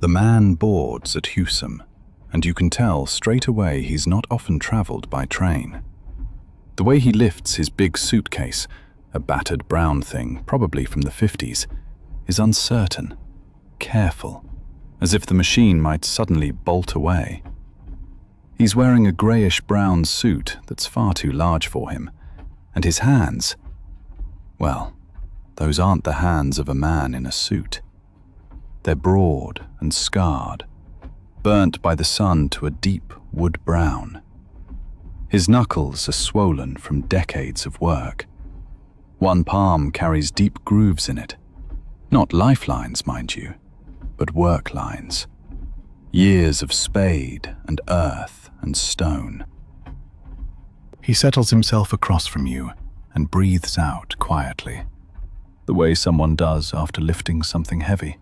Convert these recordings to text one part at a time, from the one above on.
The man boards at Hewsome, and you can tell straight away he's not often travelled by train. The way he lifts his big suitcase, a battered brown thing, probably from the 50s, is uncertain, careful, as if the machine might suddenly bolt away. He's wearing a greyish-brown suit that's far too large for him, and his hands, well, those aren't the hands of a man in a suit. They're broad and scarred, burnt by the sun to a deep wood brown. His knuckles are swollen from decades of work. One palm carries deep grooves in it. Not lifelines, mind you, but work lines. Years of spade and earth and stone. He settles himself across from you and breathes out quietly, the way someone does after lifting something heavy.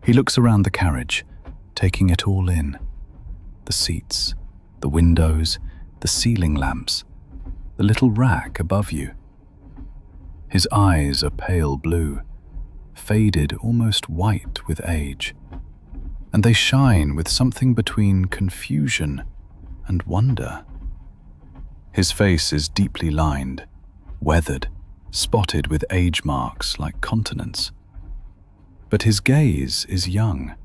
He looks around the carriage, taking it all in. The seats, the windows, the ceiling lamps, the little rack above you. His eyes are pale blue, faded almost white with age, and they shine with something between confusion and wonder. His face is deeply lined, weathered, spotted with age marks like continents. But his gaze is young,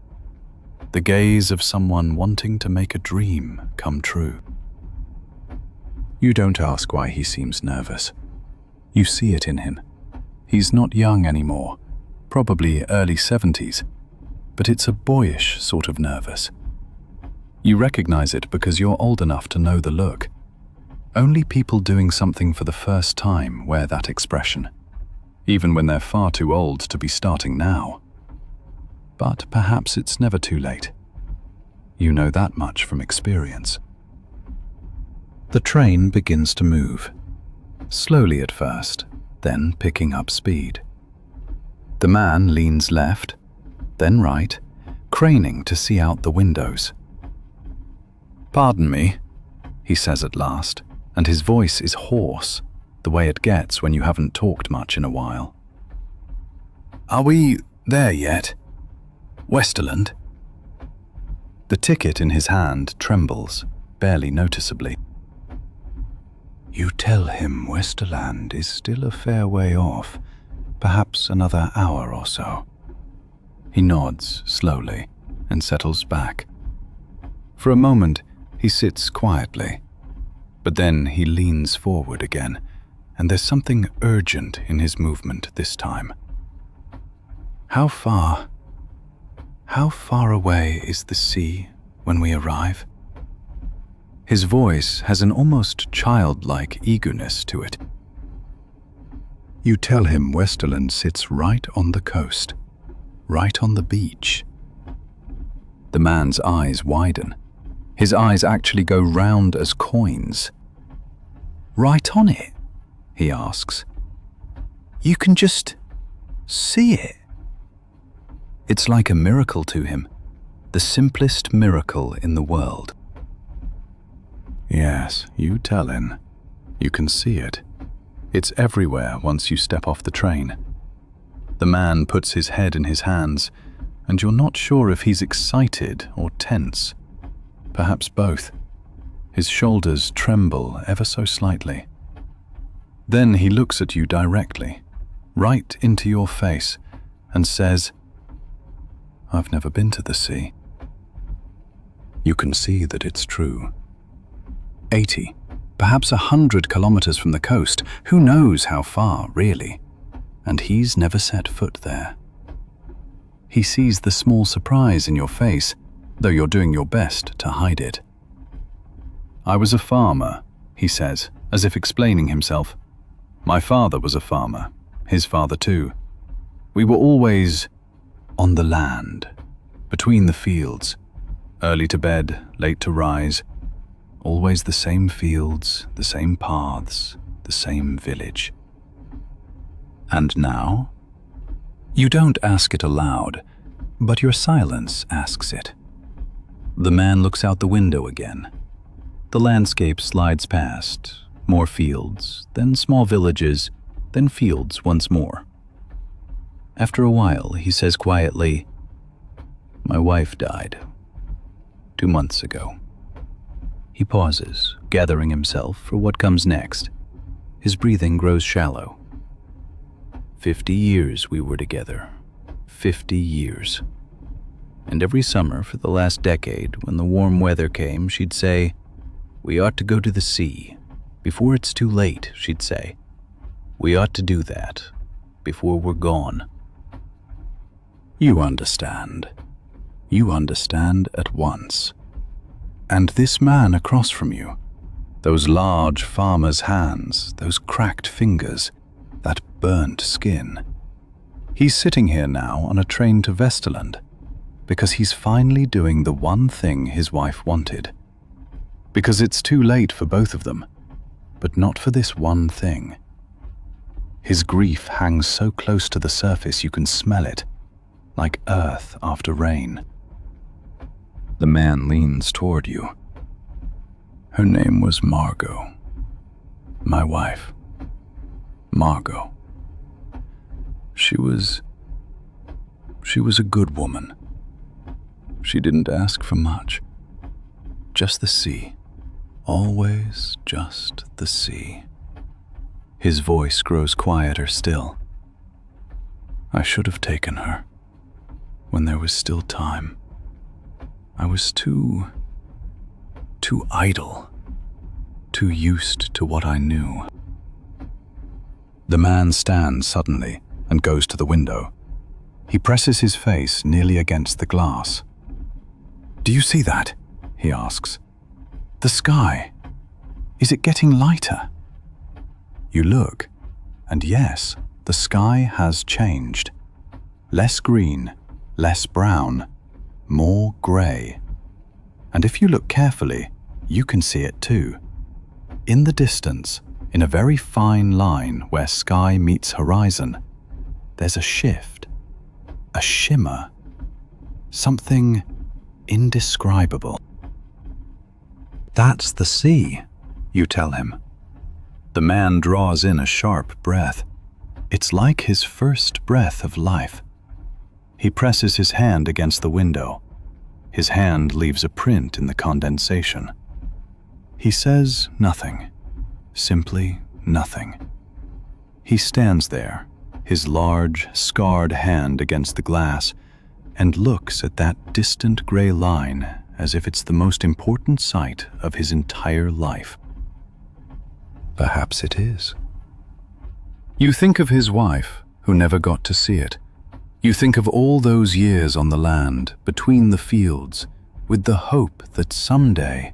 the gaze of someone wanting to make a dream come true. You don't ask why he seems nervous. You see it in him. He's not young anymore, probably early 70s, but it's a boyish sort of nervous. You recognize it because you're old enough to know the look. Only people doing something for the first time wear that expression, even when they're far too old to be starting now. But perhaps it's never too late. You know that much from experience. The train begins to move, slowly at first, then picking up speed. The man leans left, then right, craning to see out the windows. "Pardon me," he says at last, and his voice is hoarse, the way it gets when you haven't talked much in a while. "Are we there yet? Westerland?" The ticket in his hand trembles, barely noticeably. "You tell him Westerland is still a fair way off, perhaps another hour or so." He nods slowly and settles back. For a moment, he sits quietly, but then he leans forward again, and there's something urgent in his movement this time. How far away is the sea when we arrive?" His voice has an almost childlike eagerness to it. You tell him Westerland sits right on the coast, right on the beach. The man's eyes widen. His eyes actually go round as coins. "Right on it?" he asks. "You can just see it?" It's like a miracle to him, the simplest miracle in the world. Yes, you tell him. You can see it. It's everywhere once you step off the train. The man puts his head in his hands, and you're not sure if he's excited or tense. Perhaps both. His shoulders tremble ever so slightly. Then he looks at you directly, right into your face, and says, "I've never been to the sea." You can see that it's true. 80, perhaps 100 kilometers from the coast, who knows how far, really? And he's never set foot there. He sees the small surprise in your face, though you're doing your best to hide it. "I was a farmer," he says, as if explaining himself. "My father was a farmer, his father too. We were always on the land, between the fields, early to bed, late to rise, always the same fields, the same paths, the same village." And now? You don't ask it aloud, but your silence asks it. The man looks out the window again. The landscape slides past, more fields, then small villages, then fields once more. After a while, he says quietly, My wife died 2 months ago. He pauses, gathering himself for what comes next. His breathing grows shallow. 50 years we were together. 50 years. And every summer for the last decade, when the warm weather came, she'd say, "We ought to go to the sea. Before it's too late," she'd say. "We ought to do that, before we're gone." You understand. You understand at once. And this man across from you, those large farmer's hands, those cracked fingers, that burnt skin. He's sitting here now on a train to Vesterland because he's finally doing the one thing his wife wanted. Because it's too late for both of them, but not for this one thing. His grief hangs so close to the surface you can smell it, like earth after rain. The man leans toward you. Her name was Margot. My wife. Margot. She was a good woman. She didn't ask for much. Just the sea. Always just the sea. His voice grows quieter still. I should have taken her when there was still time. I was too idle, too used to what I knew. The man stands suddenly and goes to the window. He presses his face nearly against the glass. "Do you see that?" he asks. "The sky. Is it getting lighter?" You look, and yes, the sky has changed. Less green, less brown, more grey. And if you look carefully, you can see it too. In the distance, in a very fine line where sky meets horizon, there's a shift, a shimmer, something indescribable. "That's the sea," you tell him. The man draws in a sharp breath. It's like his first breath of life. He presses his hand against the window. His hand leaves a print in the condensation. He says nothing, simply nothing. He stands there, his large, scarred hand against the glass, and looks at that distant gray line as if it's the most important sight of his entire life. Perhaps it is. You think of his wife, who never got to see it. You think of all those years on the land, between the fields, with the hope that someday...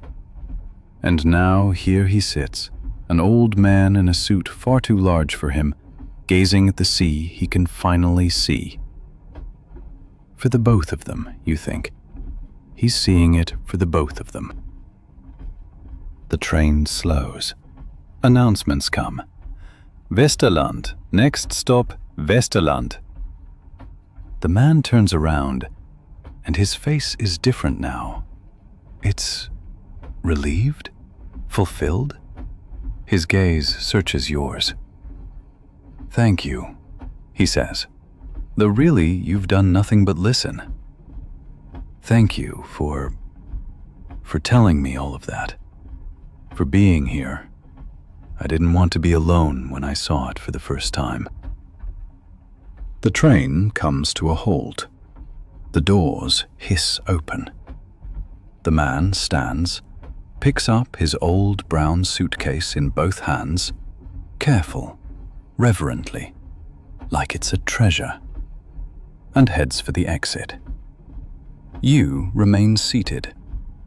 And now here he sits, an old man in a suit far too large for him, gazing at the sea he can finally see. For the both of them, you think. He's seeing it for the both of them. The train slows. Announcements come. Vesterland. Next stop, Vesterland. The man turns around, and his face is different now. It's relieved? Fulfilled? His gaze searches yours. "Thank you," he says. "Though really, you've done nothing but listen. Thank you for telling me all of that. For being here. I didn't want to be alone when I saw it for the first time." The train comes to a halt. The doors hiss open. The man stands, picks up his old brown suitcase in both hands, careful, reverently, like it's a treasure, and heads for the exit. You remain seated,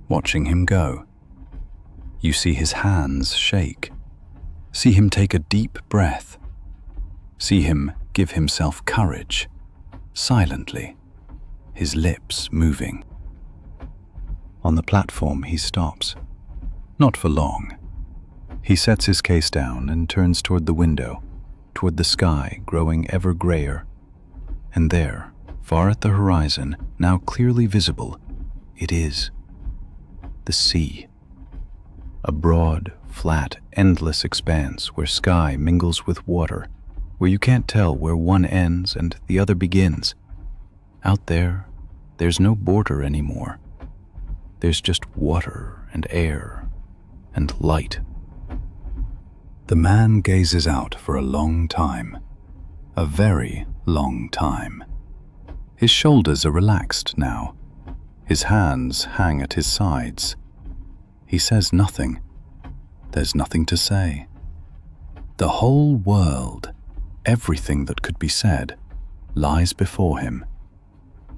watching him go. You see his hands shake. See him take a deep breath. See him give himself courage, silently, his lips moving. On the platform he stops. Not for long. He sets his case down and turns toward the window, toward the sky growing ever grayer. And there, far at the horizon, now clearly visible, it is the sea. A broad, flat, endless expanse where sky mingles with water, where you can't tell where one ends and the other begins. Out there, There's no border anymore. There's just water and air and light. The man gazes out for a long time, a very long time. His shoulders are relaxed now. His hands hang at his sides. He says nothing. There's nothing to say. The whole world, everything that could be said, lies before him.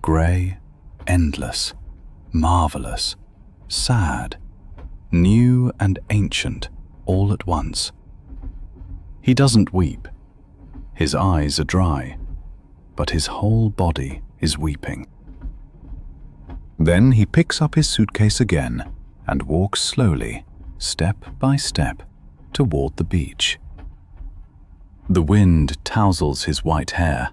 Grey, endless, marvelous, sad, new and ancient, all at once. He doesn't weep. His eyes are dry, but his whole body is weeping. Then he picks up his suitcase again and walks slowly, step by step, toward the beach. The wind tousles his white hair.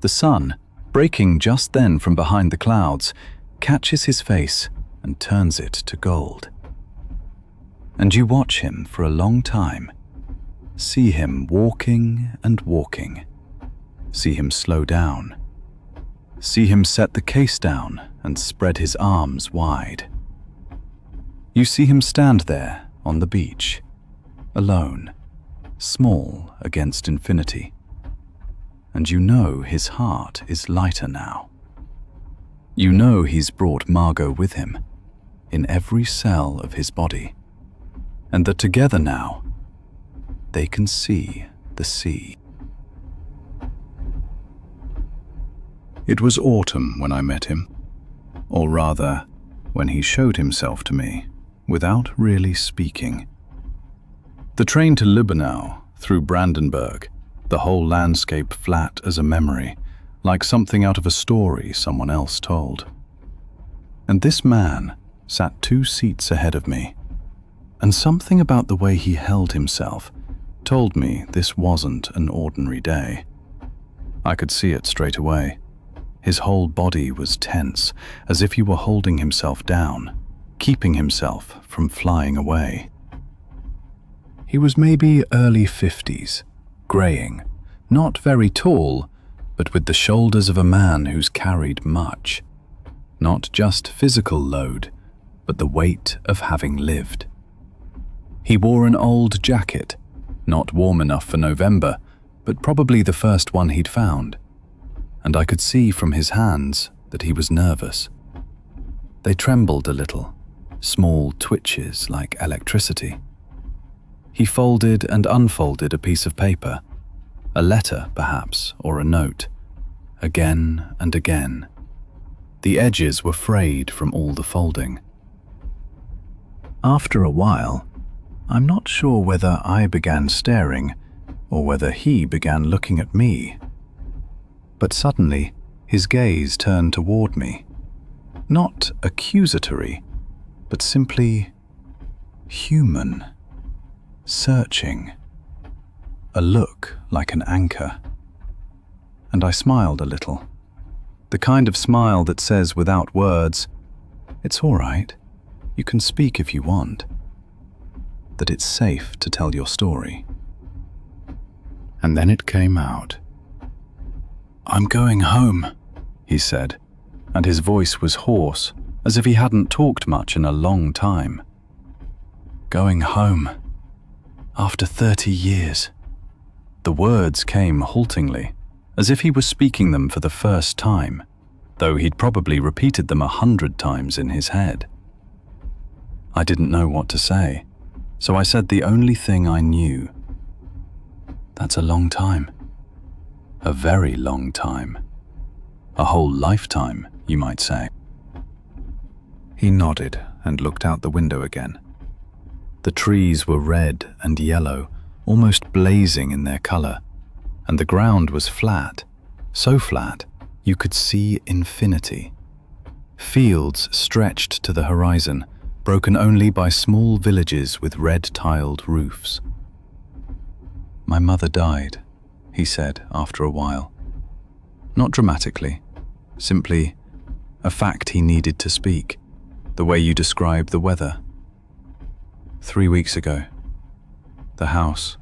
The sun, breaking just then from behind the clouds, catches his face and turns it to gold. And you watch him for a long time. See him walking and walking. See him slow down. See him set the case down and spread his arms wide. You see him stand there on the beach, alone, small against infinity. And you know his heart is lighter now. You know he's brought Margot with him, in every cell of his body, and that together now, they can see the sea. It was autumn when I met him, or rather, when he showed himself to me, without really speaking. The train to Lübbenau, through Brandenburg, the whole landscape flat as a memory, like something out of a story someone else told. And this man sat 2 seats ahead of me, and something about the way he held himself told me this wasn't an ordinary day. I could see it straight away. His whole body was tense, as if he were holding himself down, keeping himself from flying away. He was maybe early 50s, greying, not very tall, but with the shoulders of a man who's carried much. Not just physical load, but the weight of having lived. He wore an old jacket, not warm enough for November, but probably the first one he'd found. And I could see from his hands that he was nervous. They trembled a little, small twitches like electricity. He folded and unfolded a piece of paper, a letter perhaps, or a note, again and again. The edges were frayed from all the folding. After a while, I'm not sure whether I began staring or whether he began looking at me. But suddenly, his gaze turned toward me. Not accusatory, but simply human, searching, a look like an anchor. And I smiled a little. The kind of smile that says without words, "It's all right, you can speak if you want," that it's safe to tell your story. And then it came out. "I'm going home," he said, and his voice was hoarse, as if he hadn't talked much in a long time. "Going home. After 30 years. The words came haltingly, as if he was speaking them for the first time, though he'd probably repeated them 100 times in his head. I didn't know what to say, so I said the only thing I knew. "That's a long time. A very long time. A whole lifetime, you might say." He nodded and looked out the window again. The trees were red and yellow, almost blazing in their color, and the ground was flat, so flat you could see infinity. Fields stretched to the horizon, broken only by small villages with red-tiled roofs. "My mother died," he said after a while. Not dramatically, simply a fact he needed to speak, the way you describe the weather. 3 weeks ago. The house.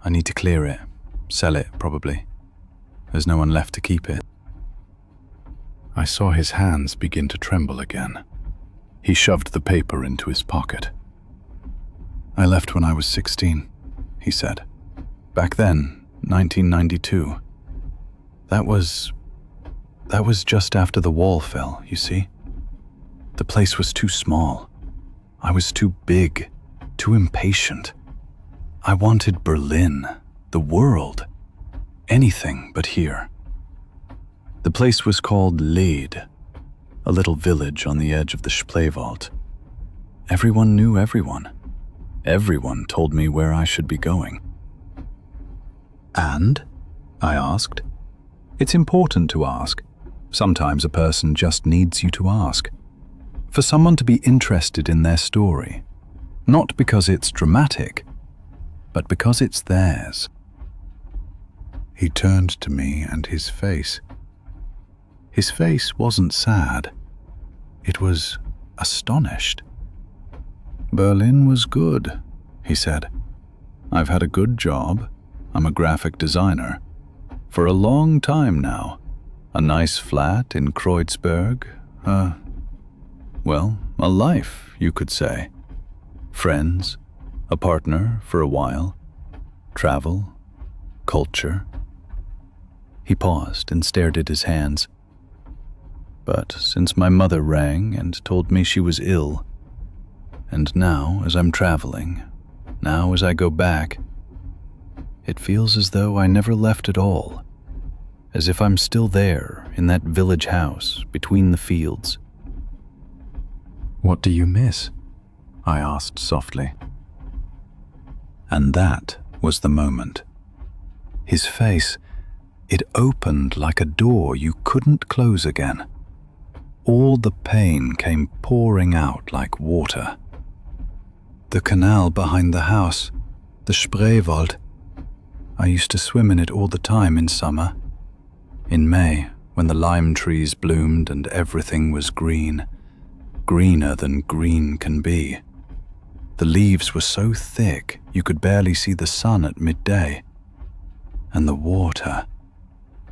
I need to clear it, sell it probably. There's no one left to keep it. I saw his hands begin to tremble again. He shoved the paper into his pocket. "I left when I was 16, he said. "Back then, 1992. That was just after the wall fell, you see. The place was too small. I was too big, too impatient. I wanted Berlin, the world, anything but here." The place was called Led, a little village on the edge of the Spreewald. Everyone knew everyone. Everyone told me where I should be going. "And?" I asked. It's important to ask. Sometimes a person just needs you to ask. For someone to be interested in their story, not because it's dramatic, but because it's theirs. He turned to me, and his face wasn't sad. It was astonished. "Berlin was good," he said. "I've had a good job. I'm a graphic designer. For a long time now. A nice flat in Kreuzberg. A life, you could say. Friends, a partner for a while. Travel, culture." He paused and stared at his hands. "But since my mother rang and told me she was ill, and now as I'm traveling, now as I go back, it feels as though I never left at all, as if I'm still there in that village house between the fields." "What do you miss?" I asked softly. And that was the moment. His face, it opened like a door you couldn't close again. All the pain came pouring out like water. "The canal behind the house, the Spreewald. I used to swim in it all the time in summer. In May, when the lime trees bloomed and everything was green, greener than green can be. The leaves were so thick you could barely see the sun at midday. And the water,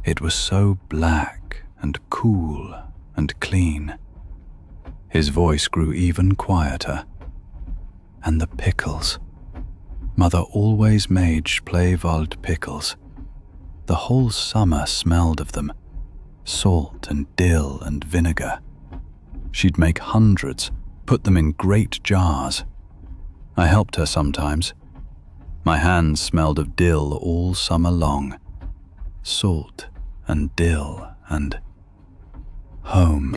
it was so black and cool and clean." His voice grew even quieter. "And the pickles. Mother always made Spreewald pickles. The whole summer smelled of them, salt and dill and vinegar. She'd make hundreds, put them in great jars. I helped her sometimes. My hands smelled of dill all summer long. Salt and dill and home."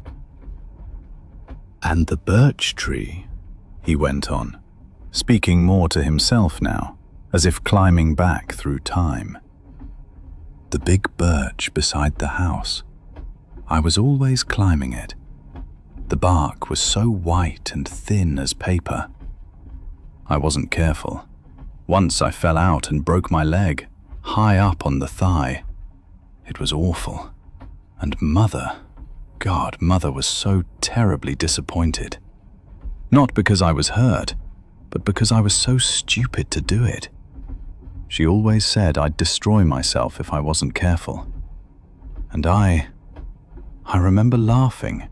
"And the birch tree," he went on, speaking more to himself now, as if climbing back through time. "The big birch beside the house. I was always climbing it. The bark was so white and thin as paper. I wasn't careful. Once I fell out and broke my leg, high up on the thigh. It was awful. And Mother was so terribly disappointed. Not because I was hurt, but because I was so stupid to do it. She always said I'd destroy myself if I wasn't careful. And I remember laughing,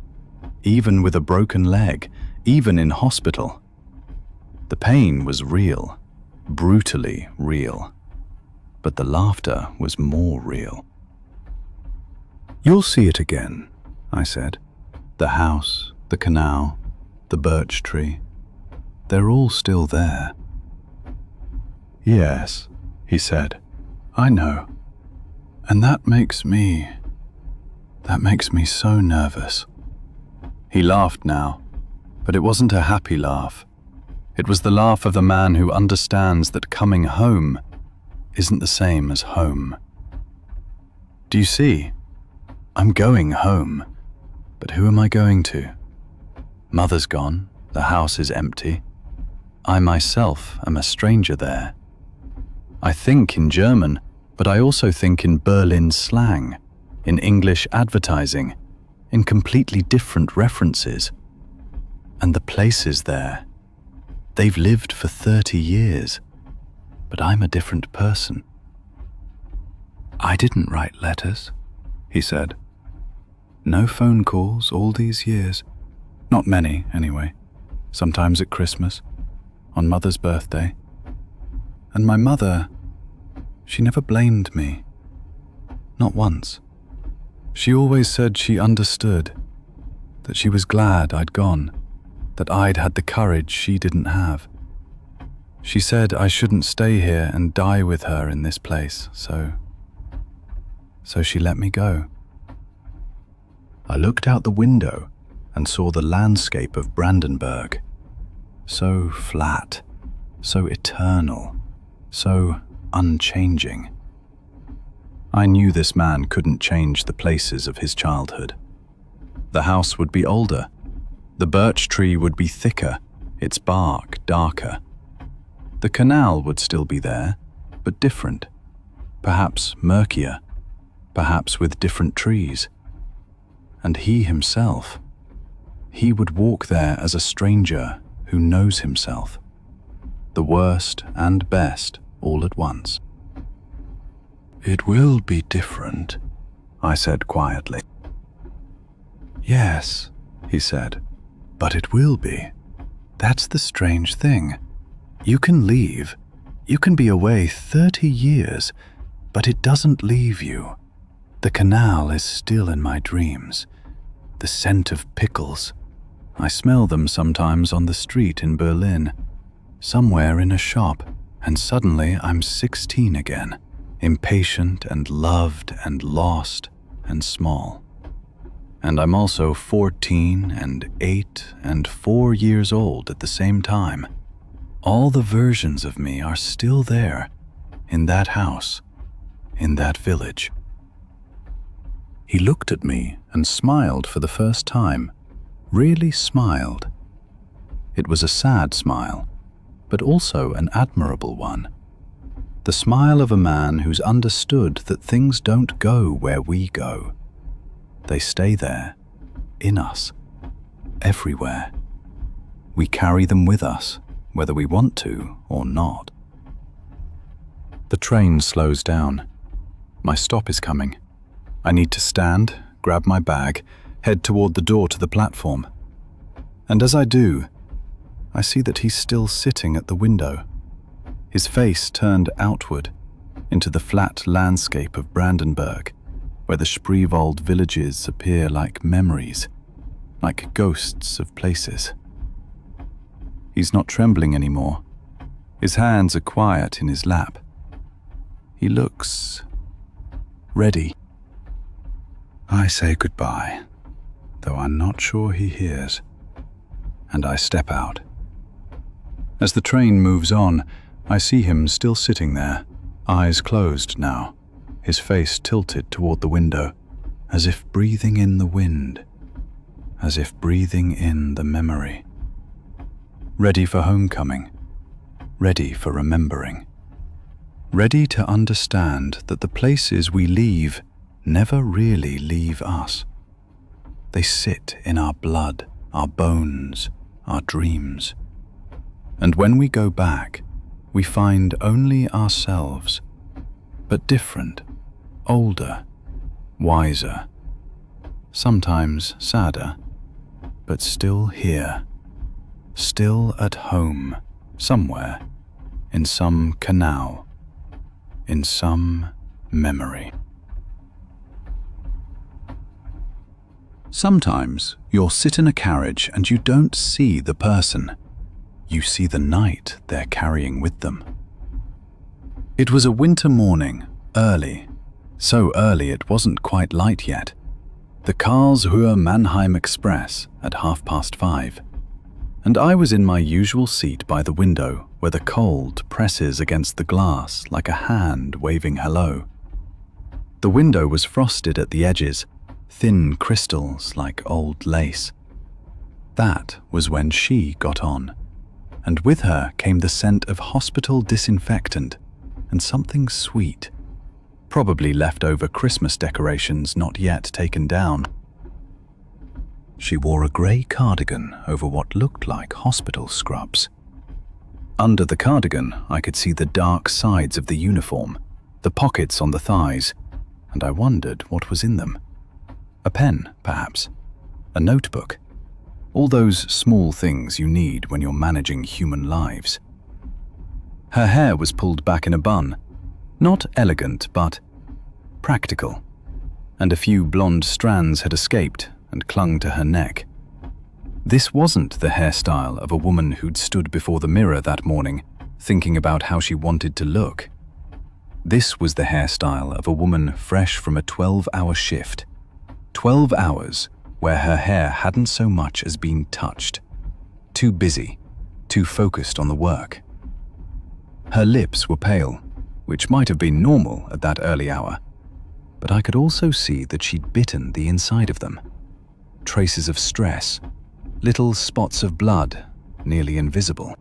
even with a broken leg, even in hospital. The pain was real, brutally real, but the laughter was more real." "You'll see it again," I said. "The house, the canal, the birch tree, they're all still there." "Yes," he said, "I know. And that makes me so nervous." He laughed now, but it wasn't a happy laugh. It was the laugh of the man who understands that coming home isn't the same as home. "Do you see? I'm going home. But who am I going to? Mother's gone, the house is empty. I myself am a stranger there. I think in German, but I also think in Berlin slang, in English advertising, in completely different references. And the places there, they've lived for 30 years, but I'm a different person." "I didn't write letters," he said. No phone calls all these years. Not many, anyway. Sometimes at Christmas, on Mother's birthday. And my mother, she never blamed me. Not once. She always said she understood, that she was glad I'd gone, that I'd had the courage she didn't have. She said I shouldn't stay here and die with her in this place, so she let me go. I looked out the window and saw the landscape of Brandenburg. So flat, so eternal, so unchanging. I knew this man couldn't change the places of his childhood. The house would be older. The birch tree would be thicker, its bark darker. The canal would still be there, but different. Perhaps murkier, perhaps with different trees. And he himself, he would walk there as a stranger who knows himself. The worst and best all at once. "It will be different," I said quietly. "Yes," he said, "but it will be. That's the strange thing. You can leave. You can be away 30 years, but it doesn't leave you. The canal is still in my dreams. The scent of pickles. I smell them sometimes on the street in Berlin, somewhere in a shop, and suddenly I'm 16 again, impatient and loved and lost and small. And I'm also 14 and 8 and 4 years old at the same time. All the versions of me are still there, in that house, in that village." He looked at me and smiled for the first time, really smiled. It was a sad smile, but also an admirable one. The smile of a man who's understood that things don't go where we go. They stay there, in us, everywhere. We carry them with us, whether we want to or not. The train slows down. My stop is coming. I need to stand, grab my bag, head toward the door to the platform. And as I do, I see that he's still sitting at the window, his face turned outward into the flat landscape of Brandenburg, where the Spreewald villages appear like memories, like ghosts of places. He's not trembling anymore. His hands are quiet in his lap. He looks ready. I say goodbye, though I'm not sure he hears, and I step out. As the train moves on, I see him still sitting there, eyes closed now, his face tilted toward the window, as if breathing in the wind, as if breathing in the memory. Ready for homecoming, ready for remembering, ready to understand that the places we leave never really leave us. They sit in our blood, our bones, our dreams. And when we go back, we find only ourselves, but different, older, wiser, sometimes sadder, but still here, still at home, somewhere, in some canal, in some memory. Sometimes you'll sit in a carriage and you don't see the person. You see the night they're carrying with them. It was a winter morning, early. So early it wasn't quite light yet. The Karlsruhe Mannheim Express at 5:30. And I was in my usual seat by the window where the cold presses against the glass like a hand waving hello. The window was frosted at the edges, thin crystals like old lace. That was when she got on, and with her came the scent of hospital disinfectant and something sweet, probably leftover Christmas decorations not yet taken down. She wore a grey cardigan over what looked like hospital scrubs. Under the cardigan, I could see the dark sides of the uniform, the pockets on the thighs, and I wondered what was in them. A pen, perhaps. A notebook. All those small things you need when you're managing human lives. Her hair was pulled back in a bun. Not elegant, but practical. And a few blonde strands had escaped and clung to her neck. This wasn't the hairstyle of a woman who'd stood before the mirror that morning, thinking about how she wanted to look. This was the hairstyle of a woman fresh from a 12-hour shift. 12 hours where her hair hadn't so much as been touched. Too busy, too focused on the work. Her lips were pale, which might have been normal at that early hour, but I could also see that she'd bitten the inside of them. Traces of stress, little spots of blood, nearly invisible.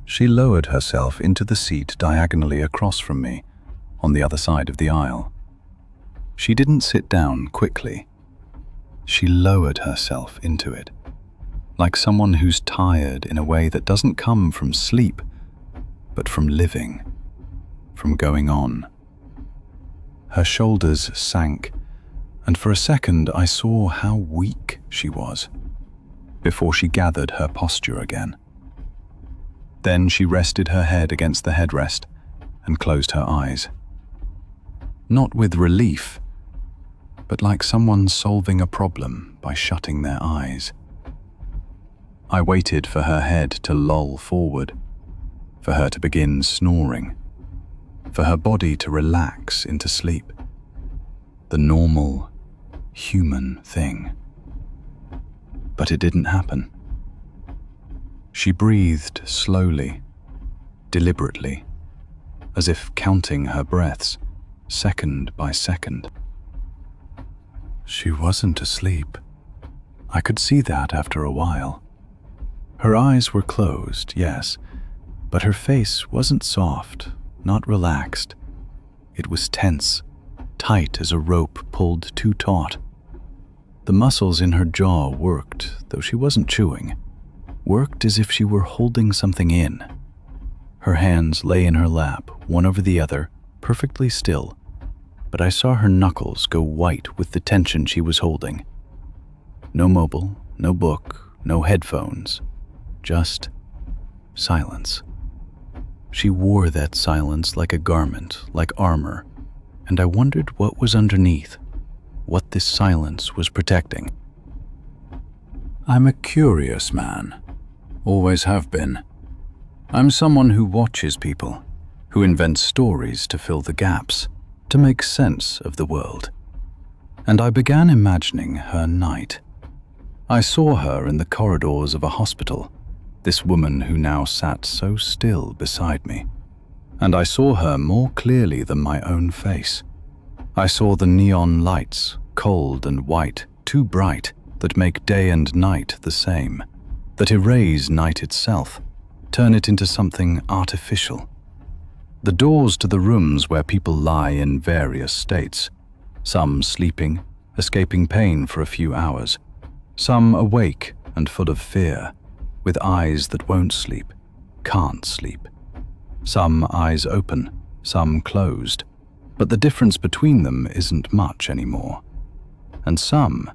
She lowered herself into the seat diagonally across from me, on the other side of the aisle. She didn't sit down quickly. She lowered herself into it, like someone who's tired in a way that doesn't come from sleep, but from living, from going on. Her shoulders sank, and for a second I saw how weak she was, before she gathered her posture again. Then she rested her head against the headrest and closed her eyes. Not with relief, but like someone solving a problem by shutting their eyes. I waited for her head to loll forward, for her to begin snoring, for her body to relax into sleep. The normal, human thing. But it didn't happen. She breathed slowly, deliberately, as if counting her breaths, second by second. She wasn't asleep. I could see that after a while. Her eyes were closed, yes, but her face wasn't soft, not relaxed. It was tense, tight as a rope pulled too taut. The muscles in her jaw worked, though she wasn't chewing, worked as if she were holding something in. Her hands lay in her lap, one over the other, perfectly still, but I saw her knuckles go white with the tension she was holding. No mobile, no book, no headphones, just silence. She wore that silence like a garment, like armor, and I wondered what was underneath, what this silence was protecting. I'm a curious man, always have been. I'm someone who watches people, who invents stories to fill the gaps, to make sense of the world. And I began imagining her night. I saw her in the corridors of a hospital, this woman who now sat so still beside me. And I saw her more clearly than my own face. I saw the neon lights, cold and white, too bright, that make day and night the same, that erase night itself, turn it into something artificial. The doors to the rooms where people lie in various states, some sleeping, escaping pain for a few hours, some awake and full of fear, with eyes that won't sleep, can't sleep. Some eyes open, some closed, but the difference between them isn't much anymore. And some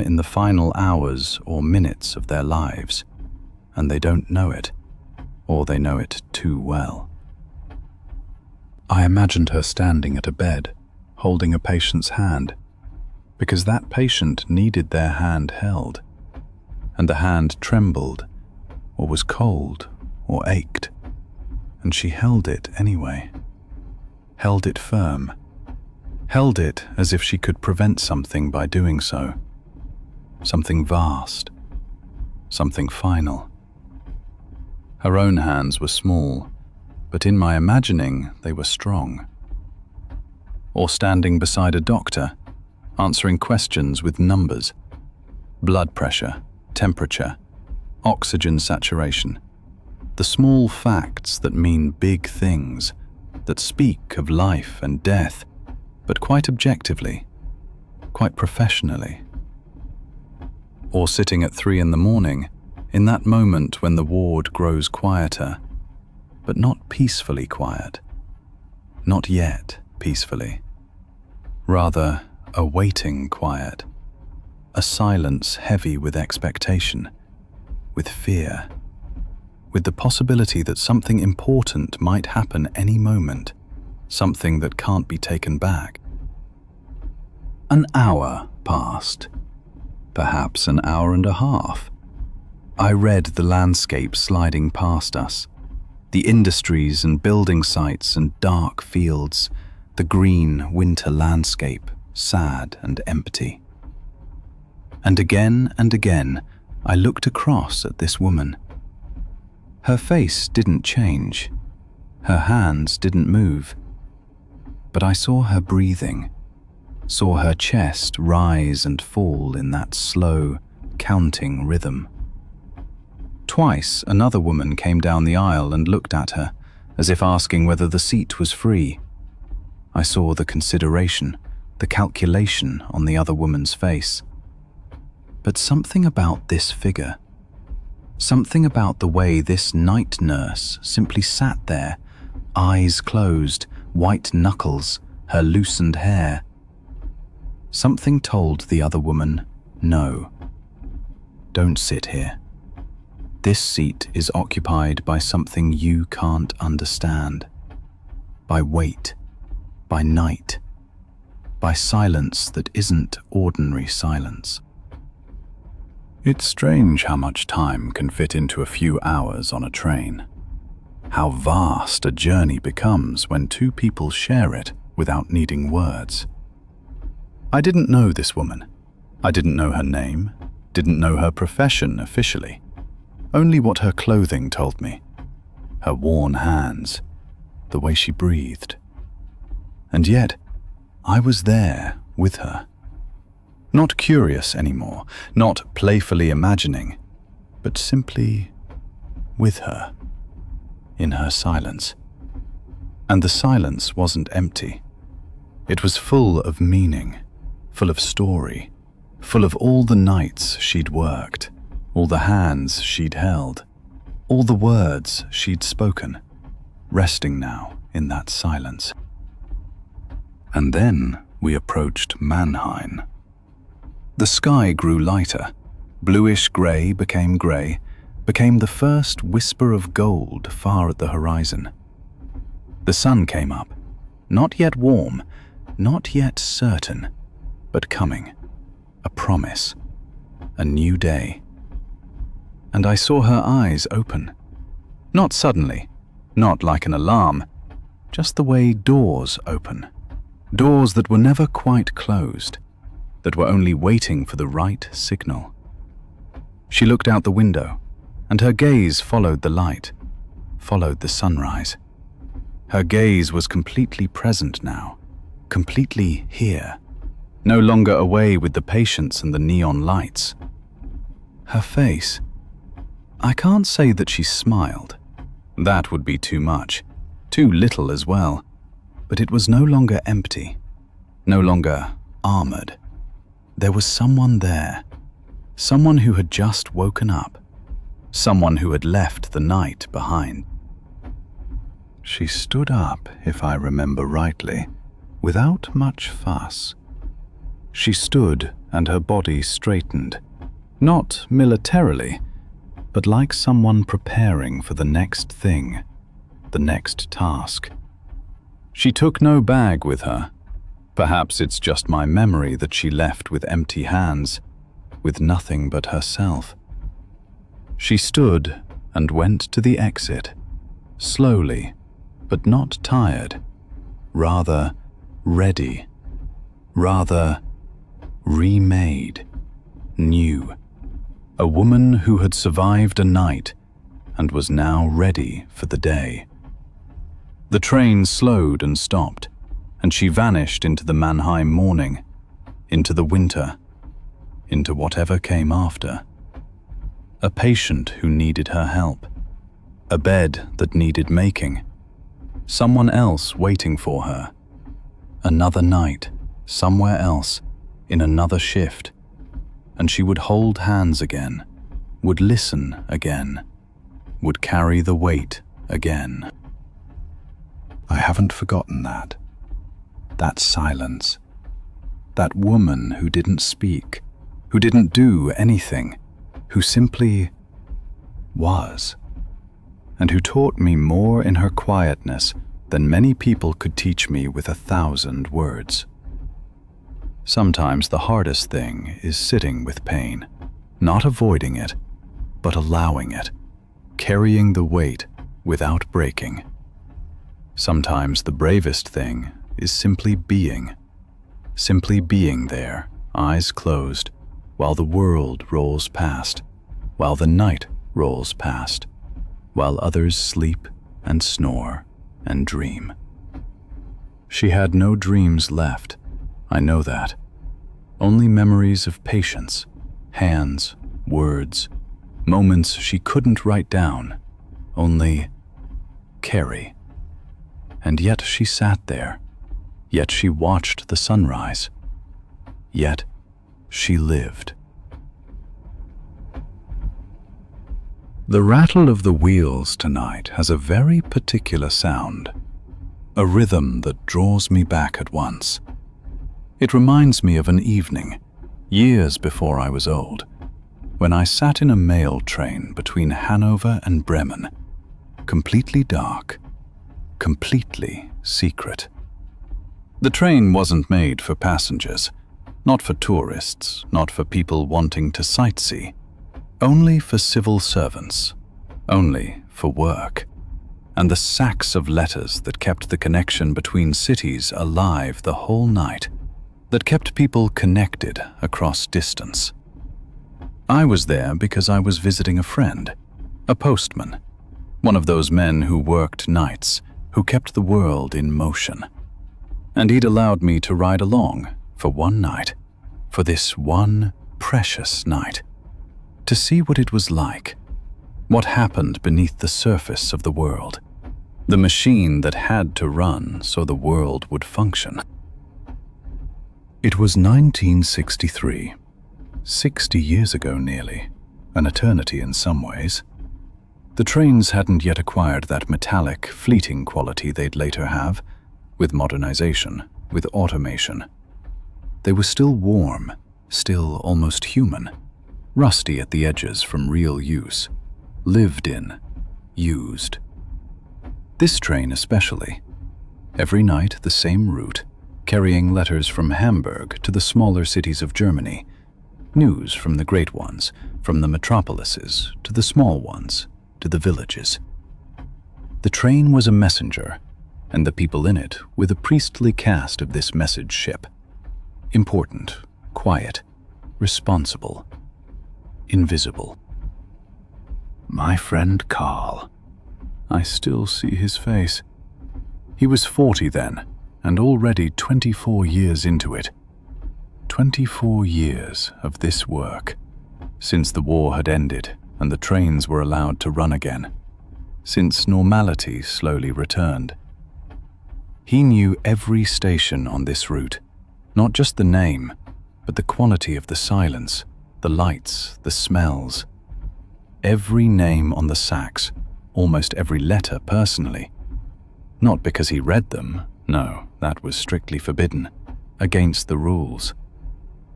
in the final hours or minutes of their lives, and they don't know it, or they know it too well. I imagined her standing at a bed, holding a patient's hand, because that patient needed their hand held, and the hand trembled, or was cold, or ached, and she held it anyway. Held it firm. Held it as if she could prevent something by doing so. Something vast. Something final. Her own hands were small, but in my imagining they were strong. Or standing beside a doctor, answering questions with numbers. Blood pressure, temperature, oxygen saturation. The small facts that mean big things, that speak of life and death, but quite objectively, quite professionally. Or sitting at 3 a.m, in that moment when the ward grows quieter, but not peacefully quiet. Not yet peacefully. Rather, A waiting quiet. A silence heavy with expectation, with fear, with the possibility that something important might happen any moment, something that can't be taken back. An hour passed, perhaps an hour and a half. I read the landscape sliding past us, the industries and building sites and dark fields, the green winter landscape, sad and empty. And again, I looked across at this woman. Her face didn't change, her hands didn't move, but I saw her breathing, saw her chest rise and fall in that slow, counting rhythm. Twice another woman came down the aisle and looked at her, as if asking whether the seat was free. I saw the consideration, the calculation on the other woman's face. But something about this figure, something about the way this night nurse simply sat there, eyes closed, white knuckles, her loosened hair. Something told the other woman, no, don't sit here. This seat is occupied by something you can't understand. By weight, by night, by silence that isn't ordinary silence. It's strange how much time can fit into a few hours on a train. How vast a journey becomes when two people share it without needing words. I didn't know this woman. I didn't know her name, didn't know her profession officially. Only what her clothing told me. Her worn hands, the way she breathed. And yet, I was there with her. Not curious anymore, not playfully imagining, but simply with her, in her silence. And the silence wasn't empty. It was full of meaning, full of story, full of all the nights she'd worked, all the hands she'd held, all the words she'd spoken, resting now in that silence. And then we approached Mannheim. The sky grew lighter. Bluish-grey became grey, became the first whisper of gold far at the horizon. The sun came up, not yet warm, not yet certain, but coming, a promise, a new day. And I saw her eyes open. Not suddenly, not like an alarm, just the way doors open. Doors that were never quite closed, that were only waiting for the right signal. She looked out the window, and her gaze followed the light, followed the sunrise. Her gaze was completely present now, completely here, no longer away with the patients and the neon lights. Her face, I can't say that she smiled. That would be too much, too little as well. But it was no longer empty, no longer armored. There was someone there, someone who had just woken up, someone who had left the night behind. She stood up, if I remember rightly, without much fuss. She stood and her body straightened, not militarily, but like someone preparing for the next thing, the next task. She took no bag with her. Perhaps it's just my memory that she left with empty hands, with nothing but herself. She stood and went to the exit, slowly, but not tired, rather ready, rather remade, new. A woman who had survived a night and was now ready for the day. The train slowed and stopped, and she vanished into the Mannheim morning, into the winter, into whatever came after. A patient who needed her help, a bed that needed making, someone else waiting for her, another night, somewhere else, in another shift, and she would hold hands again, would listen again, would carry the weight again. I haven't forgotten that silence, That woman who didn't speak, who didn't do anything, who simply was, and who taught me more in her quietness than many people could teach me with 1,000 words. Sometimes the hardest thing is sitting with pain, not avoiding it, but allowing it, carrying the weight without breaking. Sometimes the bravest thing is simply being there, eyes closed, while the world rolls past, while the night rolls past, while others sleep and snore and dream. She had no dreams left, I know that. Only memories of patience, hands, words, moments she couldn't write down, only carry. And yet she sat there, yet she watched the sunrise, yet she lived. The rattle of the wheels tonight has a very particular sound, a rhythm that draws me back at once. It reminds me of an evening, years before I was old, when I sat in a mail train between Hanover and Bremen, completely dark, completely secret. The train wasn't made for passengers, not for tourists, not for people wanting to sightsee, only for civil servants, only for work, and the sacks of letters that kept the connection between cities alive the whole night, that kept people connected across distance. I was there because I was visiting a friend, a postman, one of those men who worked nights, who kept the world in motion. And he'd allowed me to ride along for one night, for this one precious night, to see what it was like, what happened beneath the surface of the world, the machine that had to run so the world would function. It was 1963, 60 years ago nearly, an eternity in some ways. The trains hadn't yet acquired that metallic, fleeting quality they'd later have, with modernization, with automation. They were still warm, still almost human, rusty at the edges from real use, lived in, used. This train especially, every night the same route, carrying letters from Hamburg to the smaller cities of Germany, news from the great ones, from the metropolises to the small ones, to the villages. The train was a messenger, and the people in it were the priestly cast of this message ship. Important, quiet, responsible, invisible. My friend Carl. I still see his face. He was 40 then, and already 24 years into it. 24 years of this work, since the war had ended and the trains were allowed to run again, since normality slowly returned. He knew every station on this route, not just the name, but the quality of the silence, the lights, the smells. Every name on the sacks, almost every letter personally. Not because he read them, no, that was strictly forbidden, against the rules.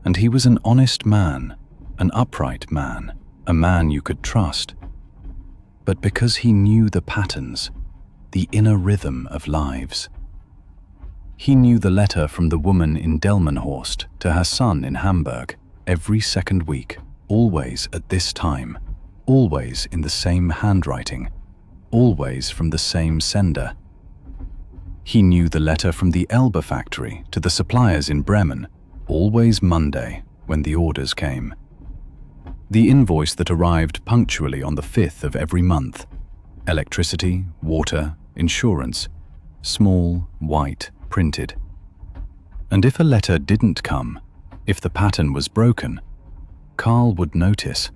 And he was an honest man, an upright man, a man you could trust. But because he knew the patterns, the inner rhythm of lives. He knew the letter from the woman in Delmenhorst to her son in Hamburg, every second week, always at this time, always in the same handwriting, always from the same sender. He knew the letter from the Elbe factory to the suppliers in Bremen, always Monday when the orders came. The invoice that arrived punctually on the 5th of every month. Electricity, water, insurance, small, white, printed. And if a letter didn't come, if the pattern was broken, Carl would notice.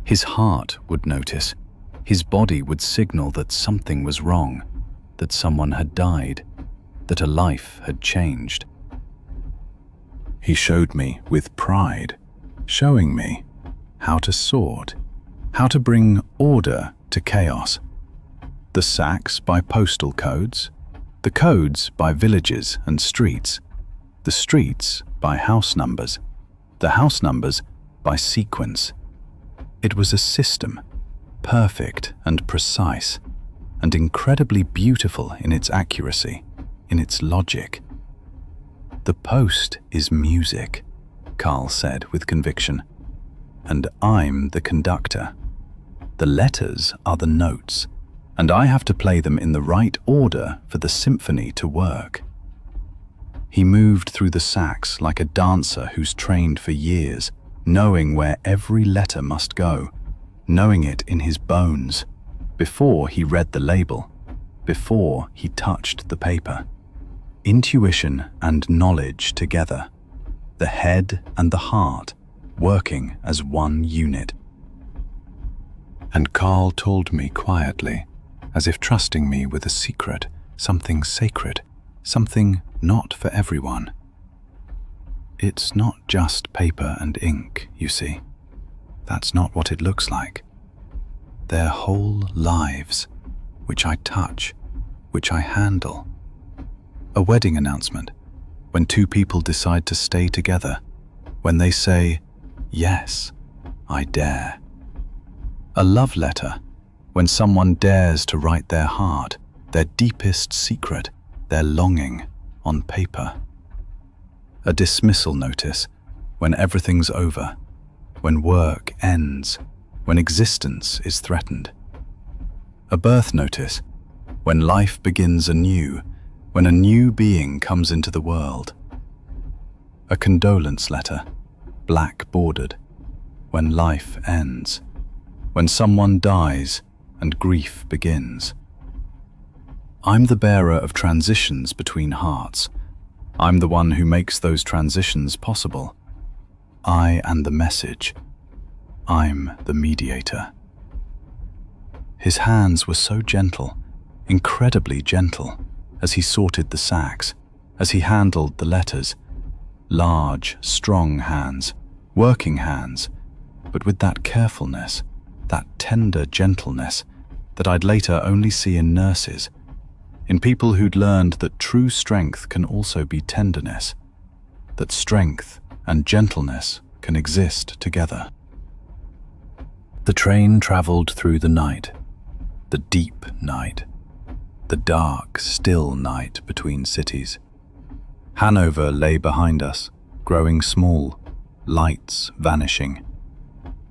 His heart would notice. His body would signal that something was wrong, that someone had died, that a life had changed. He showed me with pride, showing me how to sort, how to bring order to chaos. The sacks by postal codes, the codes by villages and streets, the streets by house numbers, the house numbers by sequence. It was a system, perfect and precise, and incredibly beautiful in its accuracy, in its logic. "The post is music," Carl said with conviction, "and I'm the conductor. The letters are the notes, and I have to play them in the right order for the symphony to work." He moved through the sacks like a dancer who's trained for years, knowing where every letter must go, knowing it in his bones, before he read the label, before he touched the paper. Intuition and knowledge together, the head and the heart working as one unit. And Carl told me quietly, as if trusting me with a secret, something sacred, something not for everyone. "It's not just paper and ink, you see. That's not what it looks like. They're whole lives, which I touch, which I handle. A wedding announcement, when two people decide to stay together, when they say, 'Yes, I dare.' A love letter, when someone dares to write their heart, their deepest secret, their longing, on paper. A dismissal notice, when everything's over, when work ends, when existence is threatened. A birth notice, when life begins anew, when a new being comes into the world. A condolence letter, black bordered, when life ends, when someone dies and grief begins. I'm the bearer of transitions between hearts. I'm the one who makes those transitions possible. I am the message. I'm the mediator." His hands were so gentle, incredibly gentle, as he sorted the sacks, as he handled the letters. Large, strong hands, working hands, but with that carefulness, that tender gentleness that I'd later only see in nurses, in people who'd learned that true strength can also be tenderness, that strength and gentleness can exist together. The train traveled through the night, the deep night, the dark, still night between cities. Hanover lay behind us, growing small, lights vanishing,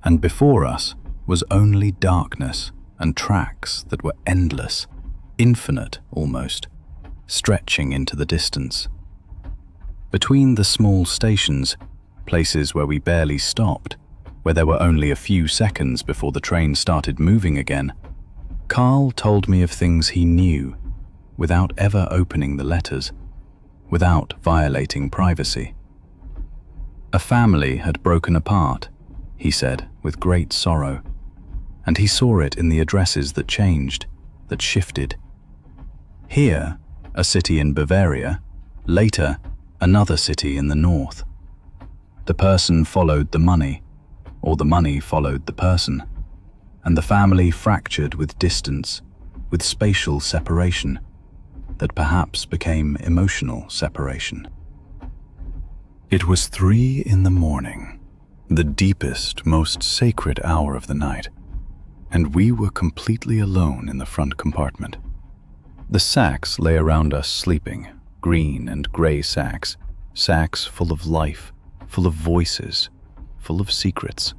and before us was only darkness and tracks that were endless, infinite almost, stretching into the distance. Between the small stations, places where we barely stopped, where there were only a few seconds before the train started moving again, Carl told me of things he knew, without ever opening the letters, without violating privacy. A family had broken apart, he said, with great sorrow, and he saw it in the addresses that changed, that shifted. Here, a city in Bavaria, later, another city in the north. The person followed the money, or the money followed the person, and the family fractured with distance, with spatial separation, that perhaps became emotional separation. It was 3 a.m, the deepest, most sacred hour of the night, and we were completely alone in the front compartment. The sacks lay around us sleeping, green and gray sacks, sacks full of life, full of voices, full of secrets.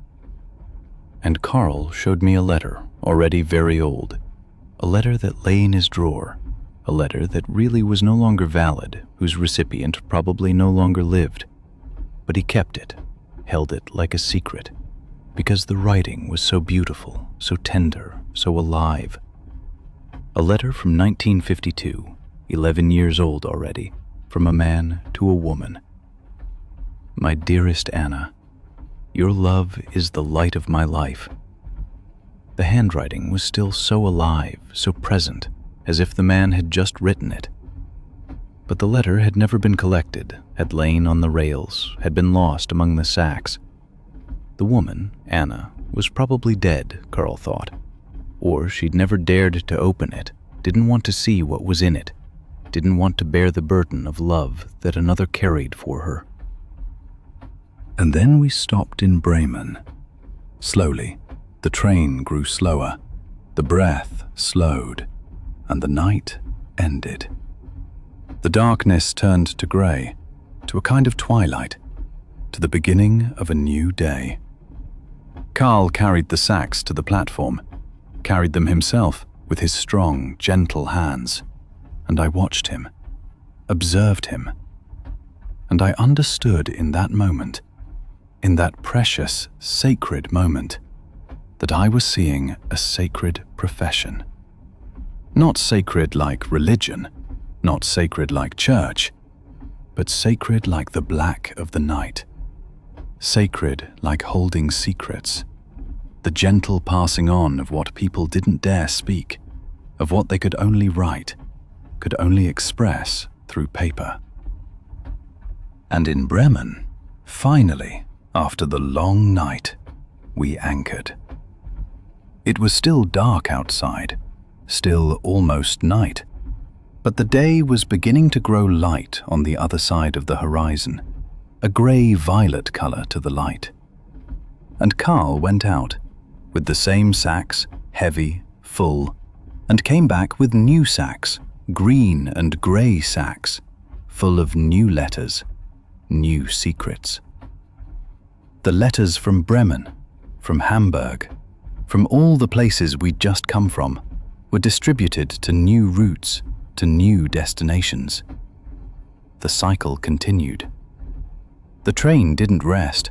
And Carl showed me a letter, already very old, a letter that lay in his drawer, a letter that really was no longer valid, whose recipient probably no longer lived. But he kept it, held it like a secret, because the writing was so beautiful, so tender, so alive. A letter from 1952, 11 years old already, from a man to a woman. "My dearest Anna, your love is the light of my life." The handwriting was still so alive, so present, as if the man had just written it. But the letter had never been collected, had lain on the rails, had been lost among the sacks. The woman, Anna, was probably dead, Carl thought. Or she'd never dared to open it, didn't want to see what was in it, didn't want to bear the burden of love that another carried for her. And then we stopped in Bremen. Slowly, the train grew slower, the breath slowed, and the night ended. The darkness turned to grey, to a kind of twilight, to the beginning of a new day. Carl carried the sacks to the platform, carried them himself with his strong, gentle hands, and I watched him, observed him, and I understood in that moment, in that precious, sacred moment, that I was seeing a sacred profession. Not sacred like religion, not sacred like church, but sacred like the black of the night, sacred like holding secrets, the gentle passing on of what people didn't dare speak, of what they could only write, could only express through paper. And in Bremen, finally, after the long night, we anchored. It was still dark outside, still almost night, but the day was beginning to grow light on the other side of the horizon, a grey-violet colour to the light. And Carl went out, with the same sacks, heavy, full, and came back with new sacks, green and grey sacks, full of new letters, new secrets. The letters from Bremen, from Hamburg, from all the places we'd just come from, were distributed to new routes, to new destinations. The cycle continued. The train didn't rest.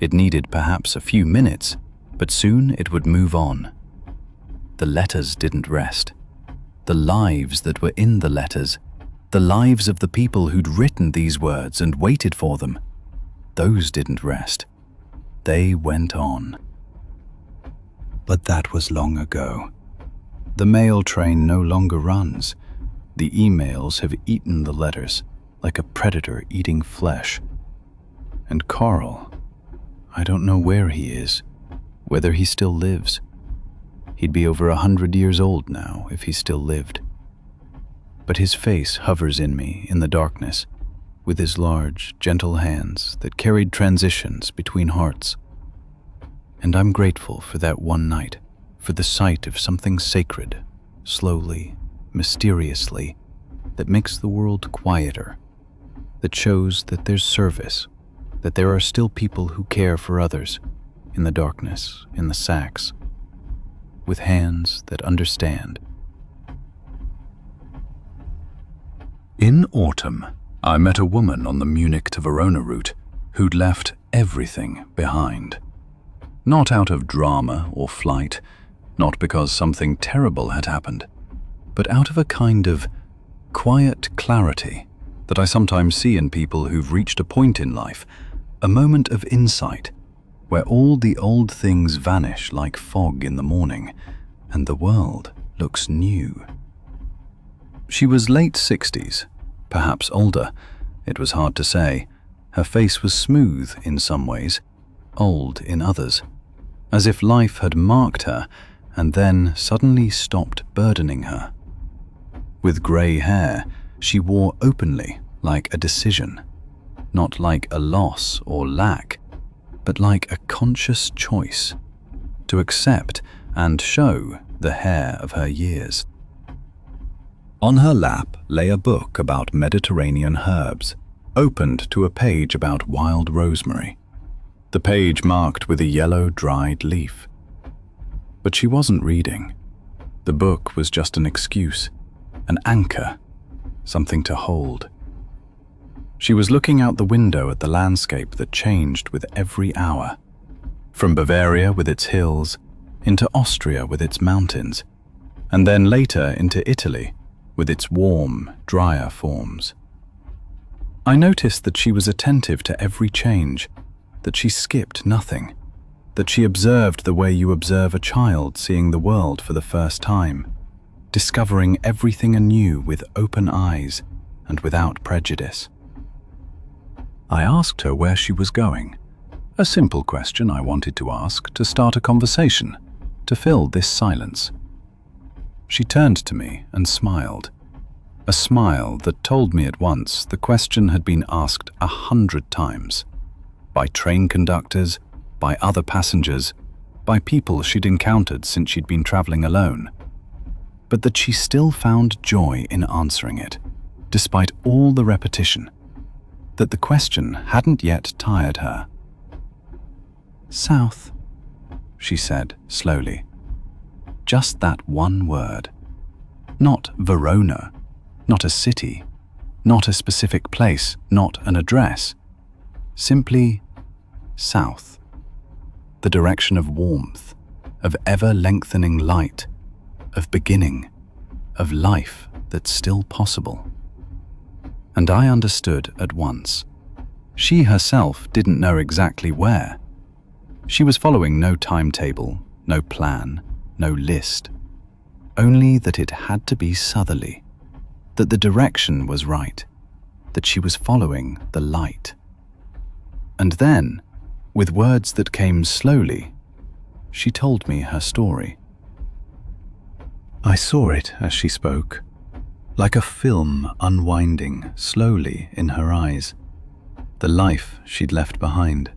It needed perhaps a few minutes, but soon it would move on. The letters didn't rest. The lives that were in the letters, the lives of the people who'd written these words and waited for them, those didn't rest. They went on. But that was long ago. The mail train no longer runs. The emails have eaten the letters like a predator eating flesh. And Carl, I don't know where he is, whether he still lives. He'd be over 100 years old now if he still lived. But his face hovers in me in the darkness, with his large, gentle hands that carried transitions between hearts. And I'm grateful for that one night, for the sight of something sacred, slowly, mysteriously, that makes the world quieter, that shows that there's service, that there are still people who care for others, in the darkness, in the sacks, with hands that understand. In autumn, I met a woman on the Munich to Verona route who'd left everything behind. Not out of drama or flight, not because something terrible had happened, but out of a kind of quiet clarity that I sometimes see in people who've reached a point in life, a moment of insight, where all the old things vanish like fog in the morning, and the world looks new. She was late 60s, perhaps older, it was hard to say. Her face was smooth in some ways, old in others, as if life had marked her and then suddenly stopped burdening her. With grey hair, she wore openly like a decision, not like a loss or lack, but like a conscious choice, to accept and show the hair of her years. On her lap lay a book about Mediterranean herbs, opened to a page about wild rosemary, the page marked with a yellow dried leaf. But she wasn't reading. The book was just an excuse, an anchor, something to hold. She was looking out the window at the landscape that changed with every hour, from Bavaria with its hills, into Austria with its mountains, and then later into Italy with its warm, drier forms. I noticed that she was attentive to every change, that she skipped nothing, that she observed the way you observe a child seeing the world for the first time, discovering everything anew with open eyes and without prejudice. I asked her where she was going, a simple question I wanted to ask to start a conversation, to fill this silence. She turned to me and smiled, a smile that told me at once the question had been asked 100 times, by train conductors, by other passengers, by people she'd encountered since she'd been traveling alone. But that she still found joy in answering it, despite all the repetition, that the question hadn't yet tired her. "South," she said slowly. Just that one word. Not Verona, not a city, not a specific place, not an address. Simply south. The direction of warmth, of ever-lengthening light, of beginning, of life that's still possible. And I understood at once. She herself didn't know exactly where. She was following no timetable, no plan, no list. Only that it had to be southerly, that the direction was right, that she was following the light. And then, with words that came slowly, she told me her story. I saw it as she spoke, like a film unwinding slowly in her eyes. The life she'd left behind.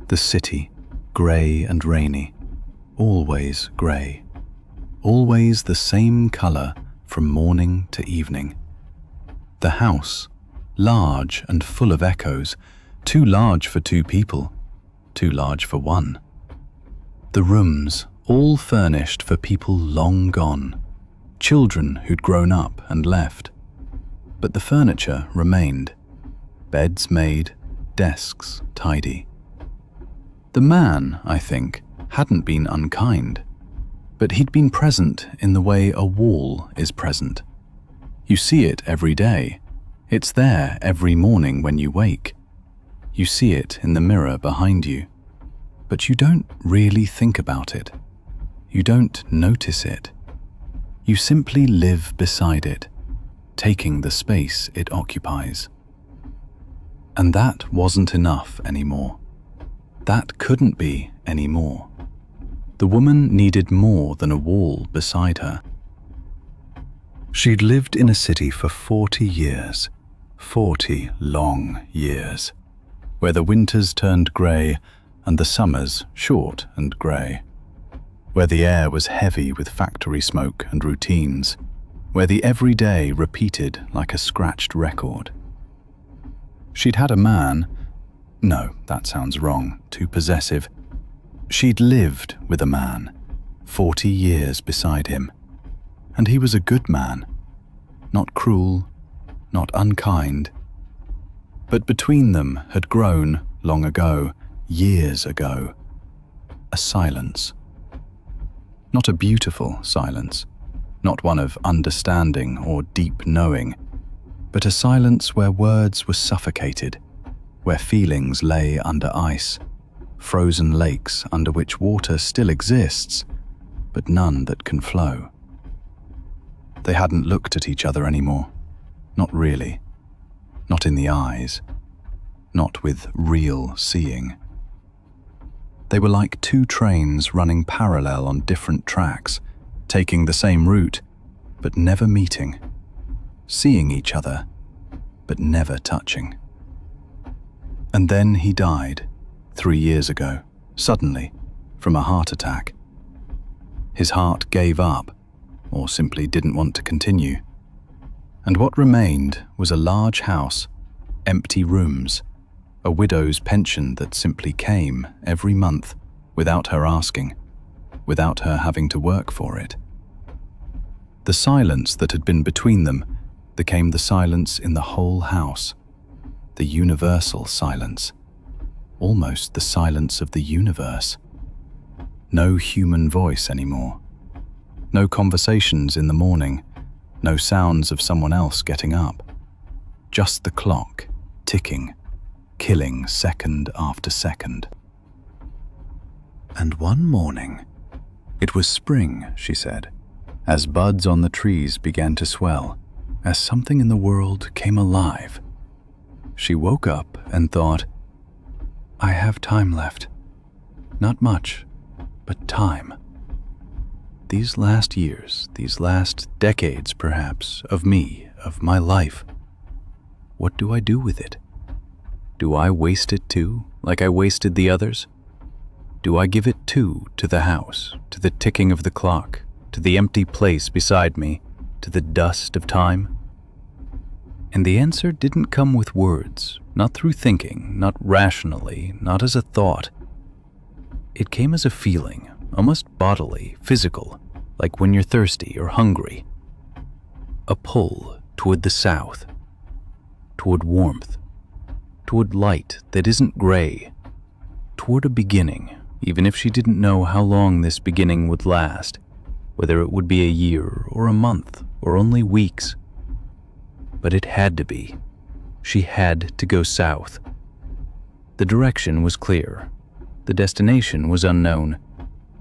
The city, grey and rainy, always grey. Always the same colour from morning to evening. The house, large and full of echoes, too large for 2 people, too large for 1. The rooms, all furnished for people long gone, children who'd grown up and left. But the furniture remained, beds made, desks tidy. The man, I think, hadn't been unkind, but he'd been present in the way a wall is present. You see it every day. It's there every morning when you wake. You see it in the mirror behind you, but you don't really think about it. You don't notice it. You simply live beside it, taking the space it occupies. And that wasn't enough anymore. That couldn't be anymore. The woman needed more than a wall beside her. She'd lived in a city for 40 years, 40 long years, where the winters turned grey and the summers short and grey, where the air was heavy with factory smoke and routines, where the everyday repeated like a scratched record. She'd had a man. No, that sounds wrong, too possessive. She'd lived with a man, 40 years beside him, and he was a good man, not cruel, not unkind. But between them had grown, long ago, years ago, a silence. Not a beautiful silence, not one of understanding or deep knowing, but a silence where words were suffocated, where feelings lay under ice, frozen lakes under which water still exists, but none that can flow. They hadn't looked at each other anymore, not really, not in the eyes, not with real seeing. They were like 2 trains running parallel on different tracks, taking the same route, but never meeting, seeing each other, but never touching. And then he died, 3 years ago, suddenly, from a heart attack. His heart gave up, or simply didn't want to continue. And what remained was a large house, empty rooms, a widow's pension that simply came every month without her asking, without her having to work for it. The silence that had been between them became the silence in the whole house, the universal silence, almost the silence of the universe. No human voice anymore. No conversations in the morning, no sounds of someone else getting up. Just the clock, ticking, killing second after second. And one morning, it was spring, she said, as buds on the trees began to swell, as something in the world came alive. She woke up and thought, I have time left. Not much, but time. These last years, these last decades perhaps, of me, of my life, what do I do with it? Do I waste it too, like I wasted the others? Do I give it too to the house, to the ticking of the clock, to the empty place beside me, to the dust of time? And the answer didn't come with words, not through thinking, not rationally, not as a thought. It came as a feeling, almost bodily, physical, like when you're thirsty or hungry. A pull toward the south, toward warmth, toward light that isn't gray, toward a beginning, even if she didn't know how long this beginning would last, whether it would be a year or a month or only weeks. But it had to be. She had to go south. The direction was clear. The destination was unknown,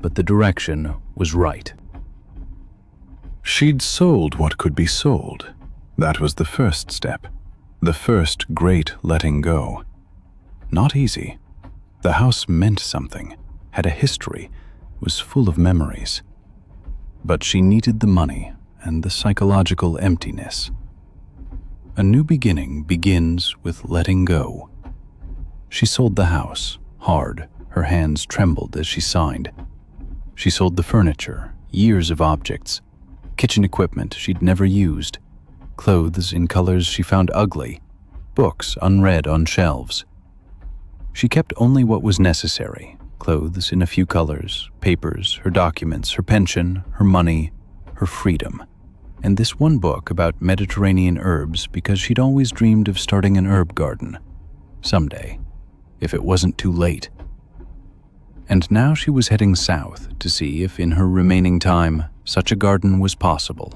but the direction was right. She'd sold what could be sold. That was the first step. The first great letting go. Not easy. The house meant something, had a history, was full of memories. But she needed the money and the psychological emptiness. A new beginning begins with letting go. She sold the house, hard. Her hands trembled as she signed. She sold the furniture, years of objects, kitchen equipment she'd never used, clothes in colors she found ugly, books unread on shelves. She kept only what was necessary, clothes in a few colors, papers, her documents, her pension, her money, her freedom, and this one book about Mediterranean herbs because she'd always dreamed of starting an herb garden, someday, if it wasn't too late. And now she was heading south to see if in her remaining time such a garden was possible.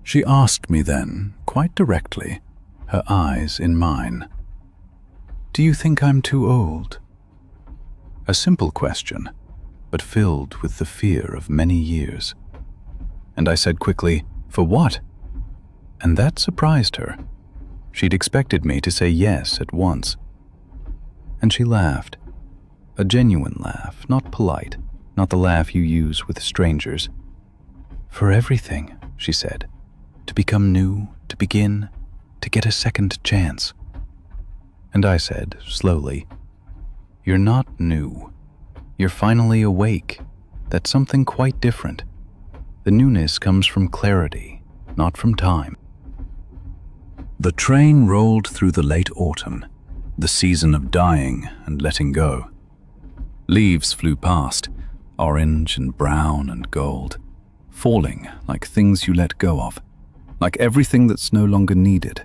She asked me then, quite directly, her eyes in mine, "Do you think I'm too old?" A simple question, but filled with the fear of many years. And I said quickly, "For what?" And that surprised her. She'd expected me to say yes at once. And she laughed. A genuine laugh, not polite, not the laugh you use with strangers. "For everything," she said. "To become new, to begin, to get a second chance." And I said, slowly, "You're not new. You're finally awake. That's something quite different. The newness comes from clarity, not from time." The train rolled through the late autumn, the season of dying and letting go. Leaves flew past, orange and brown and gold, falling like things you let go of, like everything that's no longer needed.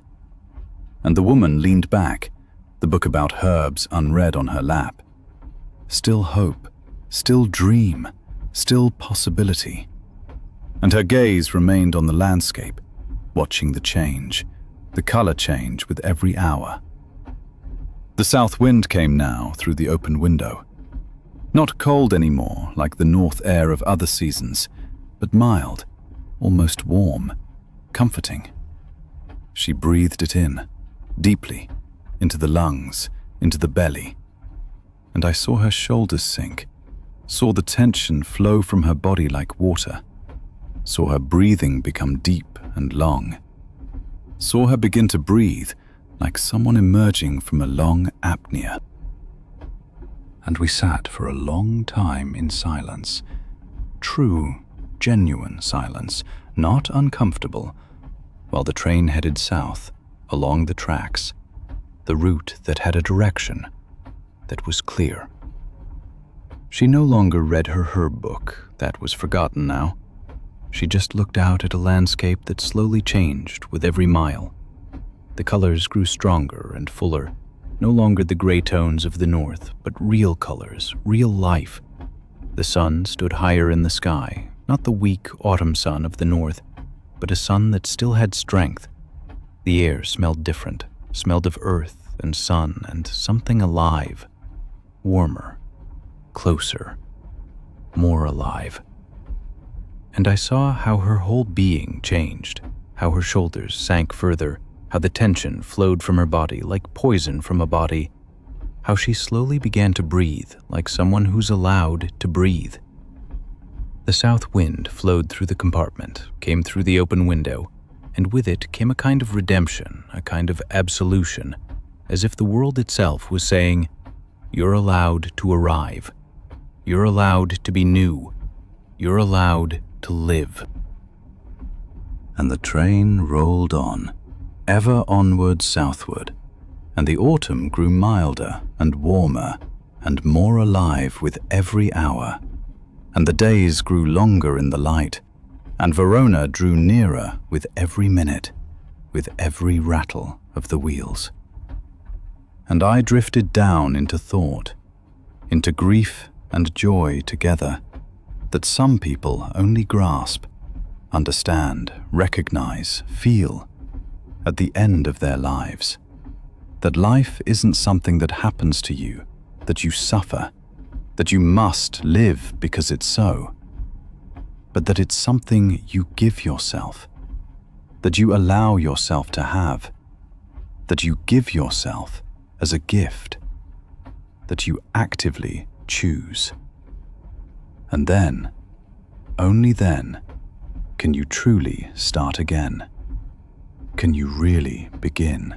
And the woman leaned back, the book about herbs unread on her lap. Still hope, still dream, still possibility. And her gaze remained on the landscape, watching the change, the color change with every hour. The south wind came now through the open window. Not cold anymore like the north air of other seasons, but mild, almost warm, comforting. She breathed it in, deeply, into the lungs, into the belly. And I saw her shoulders sink, saw the tension flow from her body like water, saw her breathing become deep and long, saw her begin to breathe like someone emerging from a long apnea. And we sat for a long time in silence, true, genuine silence, not uncomfortable, while the train headed south, along the tracks, the route that had a direction, that was clear. She no longer read her herb book, that was forgotten now. She just looked out at a landscape that slowly changed with every mile. The colors grew stronger and fuller, no longer the gray tones of the north, but real colors, real life. The sun stood higher in the sky, not the weak autumn sun of the north, but a sun that still had strength. The air smelled different, smelled of earth and sun and something alive, warmer, closer, more alive. And I saw how her whole being changed, how her shoulders sank further, how the tension flowed from her body like poison from a body, how she slowly began to breathe like someone who's allowed to breathe. The south wind flowed through the compartment, came through the open window, and with it came a kind of redemption, a kind of absolution, as if the world itself was saying, "You're allowed to arrive. You're allowed to be new. You're allowed to live." And the train rolled on, ever onward southward, and the autumn grew milder and warmer and more alive with every hour, and the days grew longer in the light, and Verona drew nearer with every minute, with every rattle of the wheels. And I drifted down into thought, into grief and joy together, that some people only grasp, understand, recognize, feel at the end of their lives. That life isn't something that happens to you, that you suffer, that you must live because it's so, but that it's something you give yourself, that you allow yourself to have, that you give yourself as a gift, that you actively choose. And then, only then, can you truly start again. Can you really begin?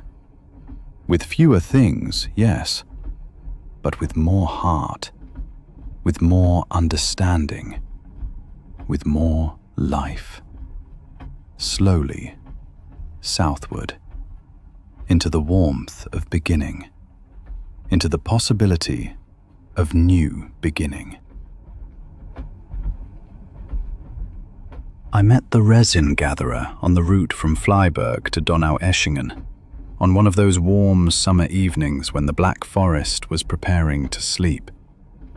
With fewer things, yes, but with more heart, with more understanding, with more life. Slowly, southward, into the warmth of beginning, into the possibility of new beginning. I met the Resin Gatherer on the route from Freiburg to Donaueschingen, on one of those warm summer evenings when the Black Forest was preparing to sleep,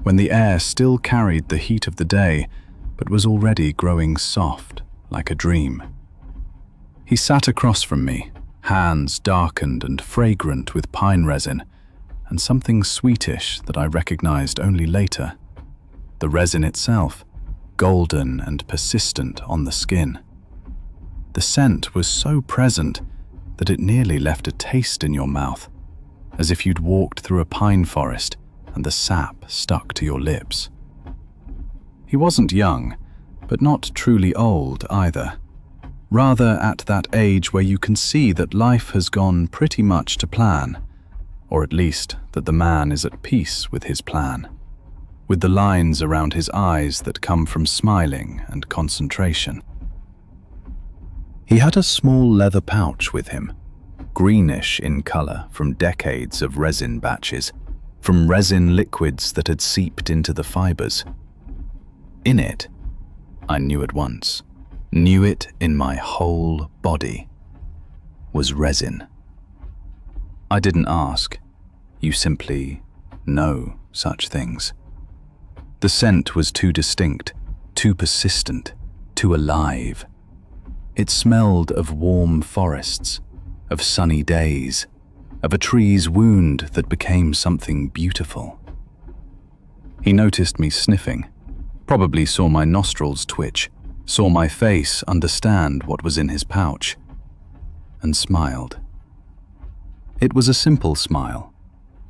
when the air still carried the heat of the day, but was already growing soft like a dream. He sat across from me, hands darkened and fragrant with pine resin, and something sweetish that I recognized only later. The resin itself, golden and persistent on the skin. The scent was so present that it nearly left a taste in your mouth, as if you'd walked through a pine forest and the sap stuck to your lips. He wasn't young, but not truly old either. Rather at that age where you can see that life has gone pretty much to plan, or at least that the man is at peace with his plan, with the lines around his eyes that come from smiling and concentration. He had a small leather pouch with him, greenish in color from decades of resin batches, from resin liquids that had seeped into the fibers. In it, I knew at once, knew it in my whole body, was resin. I didn't ask. You simply know such things. The scent was too distinct, too persistent, too alive. It smelled of warm forests, of sunny days, of a tree's wound that became something beautiful. He noticed me sniffing, probably saw my nostrils twitch, saw my face understand what was in his pouch, and smiled. It was a simple smile,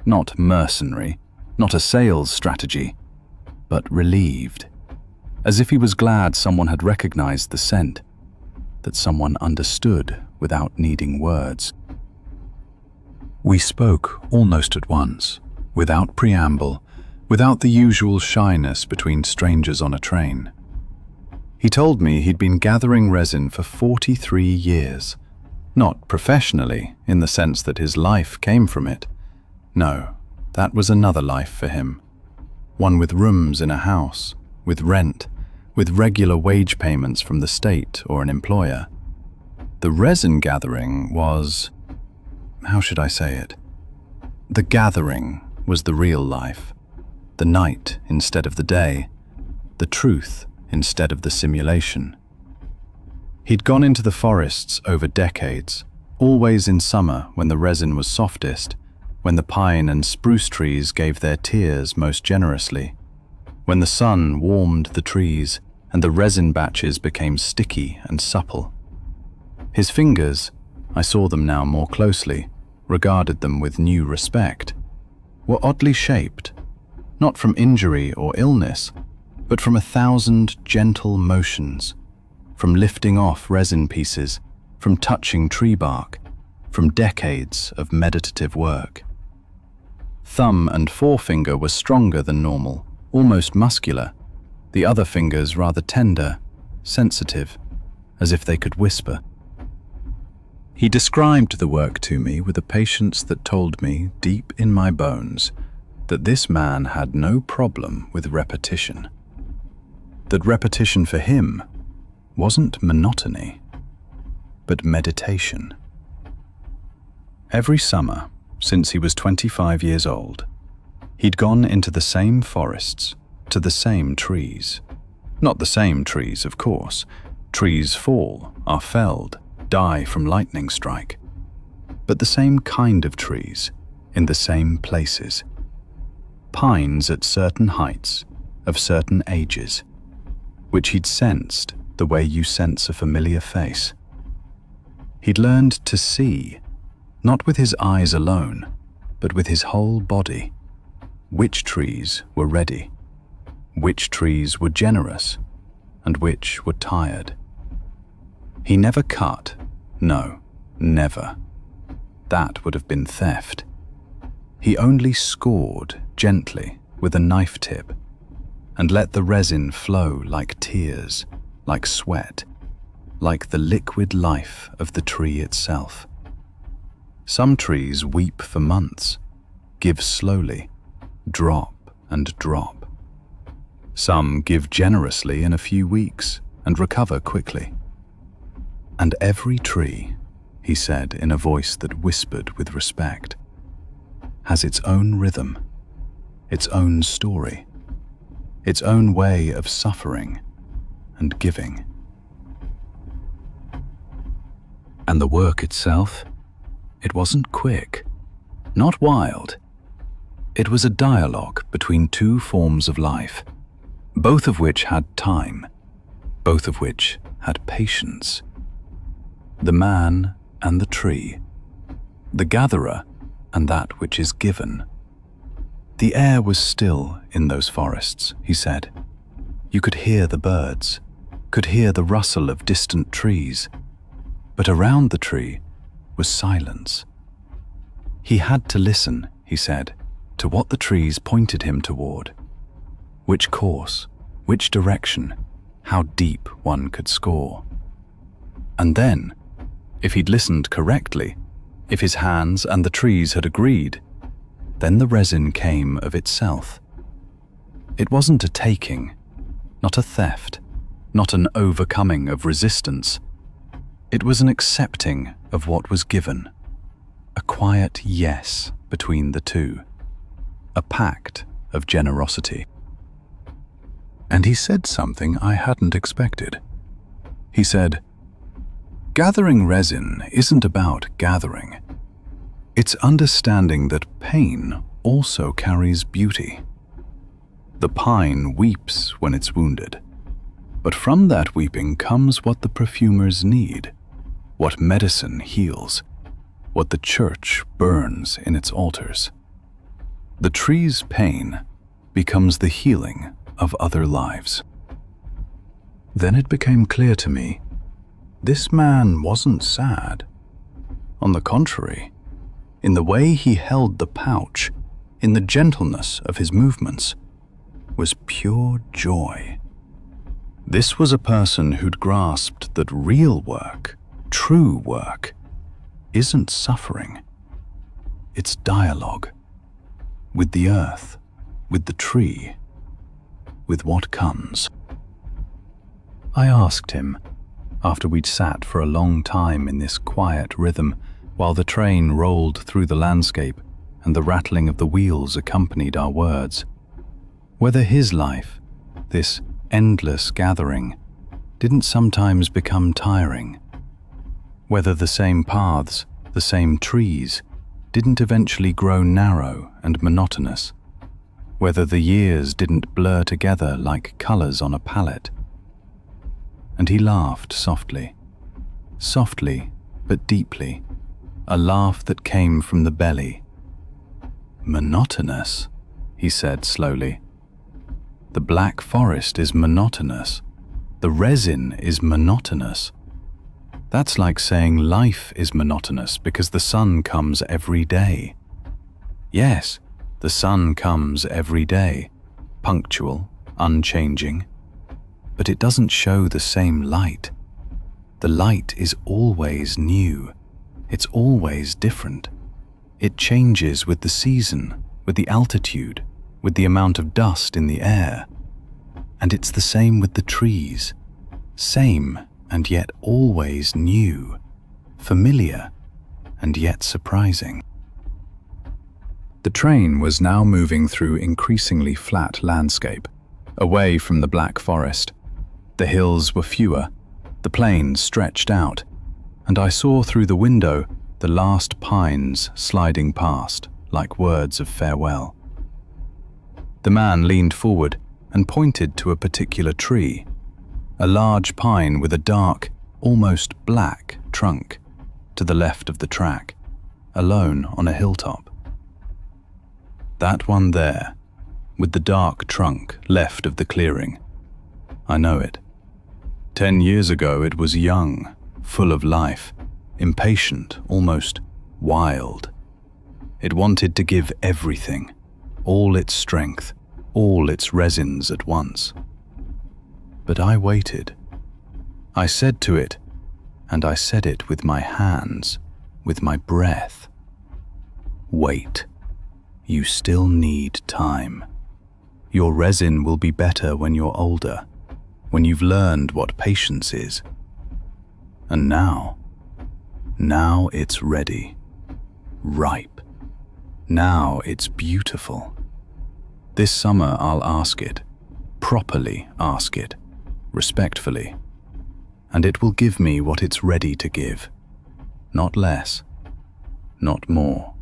not mercenary, not a sales strategy, but relieved, as if he was glad someone had recognized the scent, that someone understood without needing words. We spoke almost at once, without preamble, without the usual shyness between strangers on a train. He told me he'd been gathering resin for 43 years, not professionally in the sense that his life came from it. No, that was another life for him, one with rooms in a house, with rent, with regular wage payments from the state or an employer. The resin gathering was, how should I say it? The gathering was the real life, the night instead of the day, the truth instead of the simulation. He'd gone into the forests over decades, always in summer when the resin was softest, when the pine and spruce trees gave their tears most generously, when the sun warmed the trees and the resin batches became sticky and supple. His fingers, I saw them now more closely, regarded them with new respect, were oddly shaped, not from injury or illness, but from 1,000 gentle motions, from lifting off resin pieces, from touching tree bark, from decades of meditative work. Thumb and forefinger were stronger than normal, almost muscular, the other fingers rather tender, sensitive, as if they could whisper. He described the work to me with a patience that told me, deep in my bones, that this man had no problem with repetition. That repetition for him wasn't monotony, but meditation. Every summer, since he was 25 years old, he'd gone into the same forests, to the same trees. Not the same trees, of course. Trees fall, are felled, die from lightning strike. But the same kind of trees, in the same places. Pines at certain heights, of certain ages, which he'd sensed the way you sense a familiar face. He'd learned to see, not with his eyes alone, but with his whole body, which trees were ready, which trees were generous, and which were tired. He never cut, no, never. That would have been theft. He only scored gently with a knife tip and let the resin flow like tears, like sweat, like the liquid life of the tree itself. Some trees weep for months, give slowly, drop and drop. Some give generously in a few weeks and recover quickly. And every tree, he said in a voice that whispered with respect, has its own rhythm, its own story, its own way of suffering and giving. And the work itself, it wasn't quick, not wild. It was a dialogue between two forms of life, both of which had time, both of which had patience. The man and the tree, the gatherer and that which is given. The air was still in those forests, he said. You could hear the birds, could hear the rustle of distant trees, but around the tree was silence. He had to listen, he said, to what the trees pointed him toward. Which course, which direction, how deep one could score. And then, if he'd listened correctly, if his hands and the trees had agreed, then the resin came of itself. It wasn't a taking, not a theft, not an overcoming of resistance. It was an accepting of what was given, a quiet yes between the two, a pact of generosity. And he said something I hadn't expected. He said, "Gathering resin isn't about gathering. It's understanding that pain also carries beauty. The pine weeps when it's wounded, but from that weeping comes what the perfumers need, what medicine heals, what the church burns in its altars. The tree's pain becomes the healing of other lives." Then it became clear to me, this man wasn't sad. On the contrary, in the way he held the pouch, in the gentleness of his movements, was pure joy. This was a person who'd grasped that real work, true work, isn't suffering. It's dialogue with the earth, with the tree, with what comes. I asked him, after we'd sat for a long time in this quiet rhythm while the train rolled through the landscape and the rattling of the wheels accompanied our words, whether his life, this endless gathering, didn't sometimes become tiring, whether the same paths, the same trees, didn't eventually grow narrow and monotonous, whether the years didn't blur together like colors on a palette. And he laughed softly, softly but deeply, a laugh that came from the belly. "Monotonous," he said slowly. "The black forest is monotonous. The resin is monotonous. That's like saying life is monotonous because the sun comes every day. Yes, the sun comes every day, punctual, unchanging, but it doesn't show the same light. The light is always new. It's always different. It changes with the season, with the altitude, with the amount of dust in the air. And it's the same with the trees. Same and yet always new, familiar and yet surprising. The train was now moving through increasingly flat landscape, away from the black forest. The hills were fewer, the plains stretched out, and I saw through the window the last pines sliding past like words of farewell. The man leaned forward and pointed to a particular tree, a large pine with a dark, almost black trunk to the left of the track, alone on a hilltop. That one there, with the dark trunk left of the clearing. I know it. 10 years ago it was young, full of life, impatient, almost wild. It wanted to give everything, all its strength, all its resins at once. But I waited. I said to it, and I said it with my hands, with my breath, wait. You still need time. Your resin will be better when you're older, when you've learned what patience is. And now it's ready, ripe. Now it's beautiful. This summer I'll ask it, properly ask it, respectfully, and it will give me what it's ready to give, not less, not more.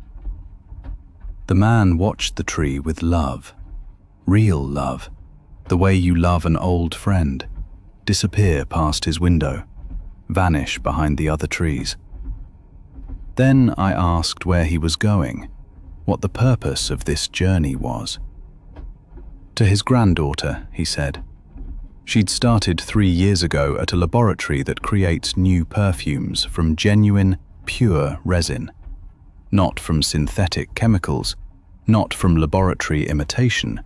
The man watched the tree with love, real love, the way you love an old friend, disappear past his window, vanish behind the other trees. Then I asked where he was going, what the purpose of this journey was. To his granddaughter, he said. She'd started 3 years ago at a laboratory that creates new perfumes from genuine, pure resin. Not from synthetic chemicals, not from laboratory imitation,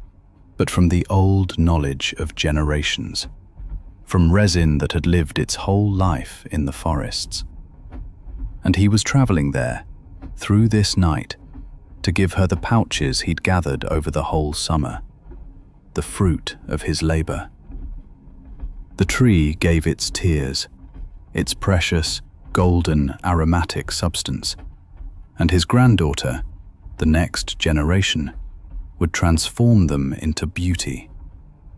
but from the old knowledge of generations, from resin that had lived its whole life in the forests. And he was traveling there, through this night, to give her the pouches he'd gathered over the whole summer, the fruit of his labor. The tree gave its tears, its precious, golden, aromatic substance, and his granddaughter, the next generation, would transform them into beauty,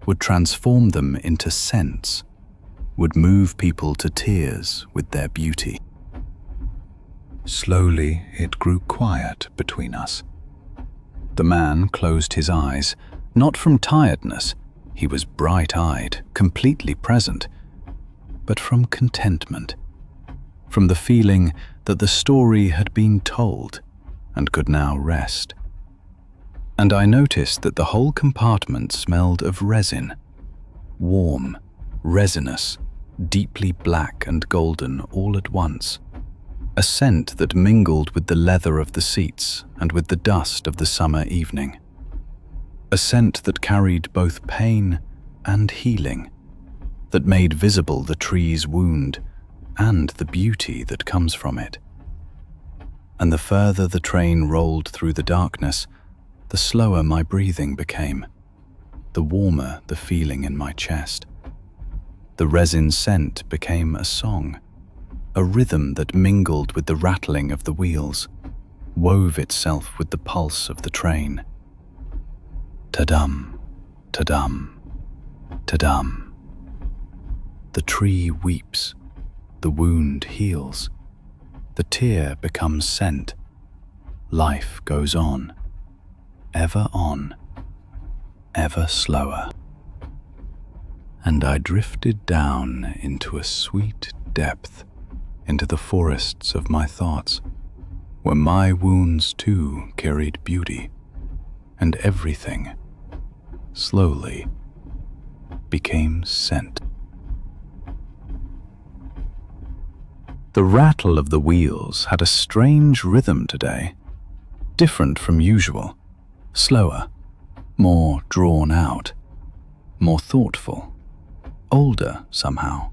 would transform them into scents, would move people to tears with their beauty. Slowly it grew quiet between us. The man closed his eyes, not from tiredness, he was bright-eyed, completely present, but from contentment, from the feeling that the story had been told and could now rest. And I noticed that the whole compartment smelled of resin, warm, resinous, deeply black and golden all at once, a scent that mingled with the leather of the seats and with the dust of the summer evening, a scent that carried both pain and healing, that made visible the tree's wound and the beauty that comes from it. And the further the train rolled through the darkness, the slower my breathing became, the warmer the feeling in my chest. The resin scent became a song, a rhythm that mingled with the rattling of the wheels, wove itself with the pulse of the train. Ta-dum, ta-dum, ta-dum. The tree weeps, the wound heals, the tear becomes scent. Life goes on, ever slower. And I drifted down into a sweet depth, into the forests of my thoughts, where my wounds too carried beauty, and everything, slowly, became scent. The rattle of the wheels had a strange rhythm today, different from usual, slower, more drawn out, more thoughtful, older somehow.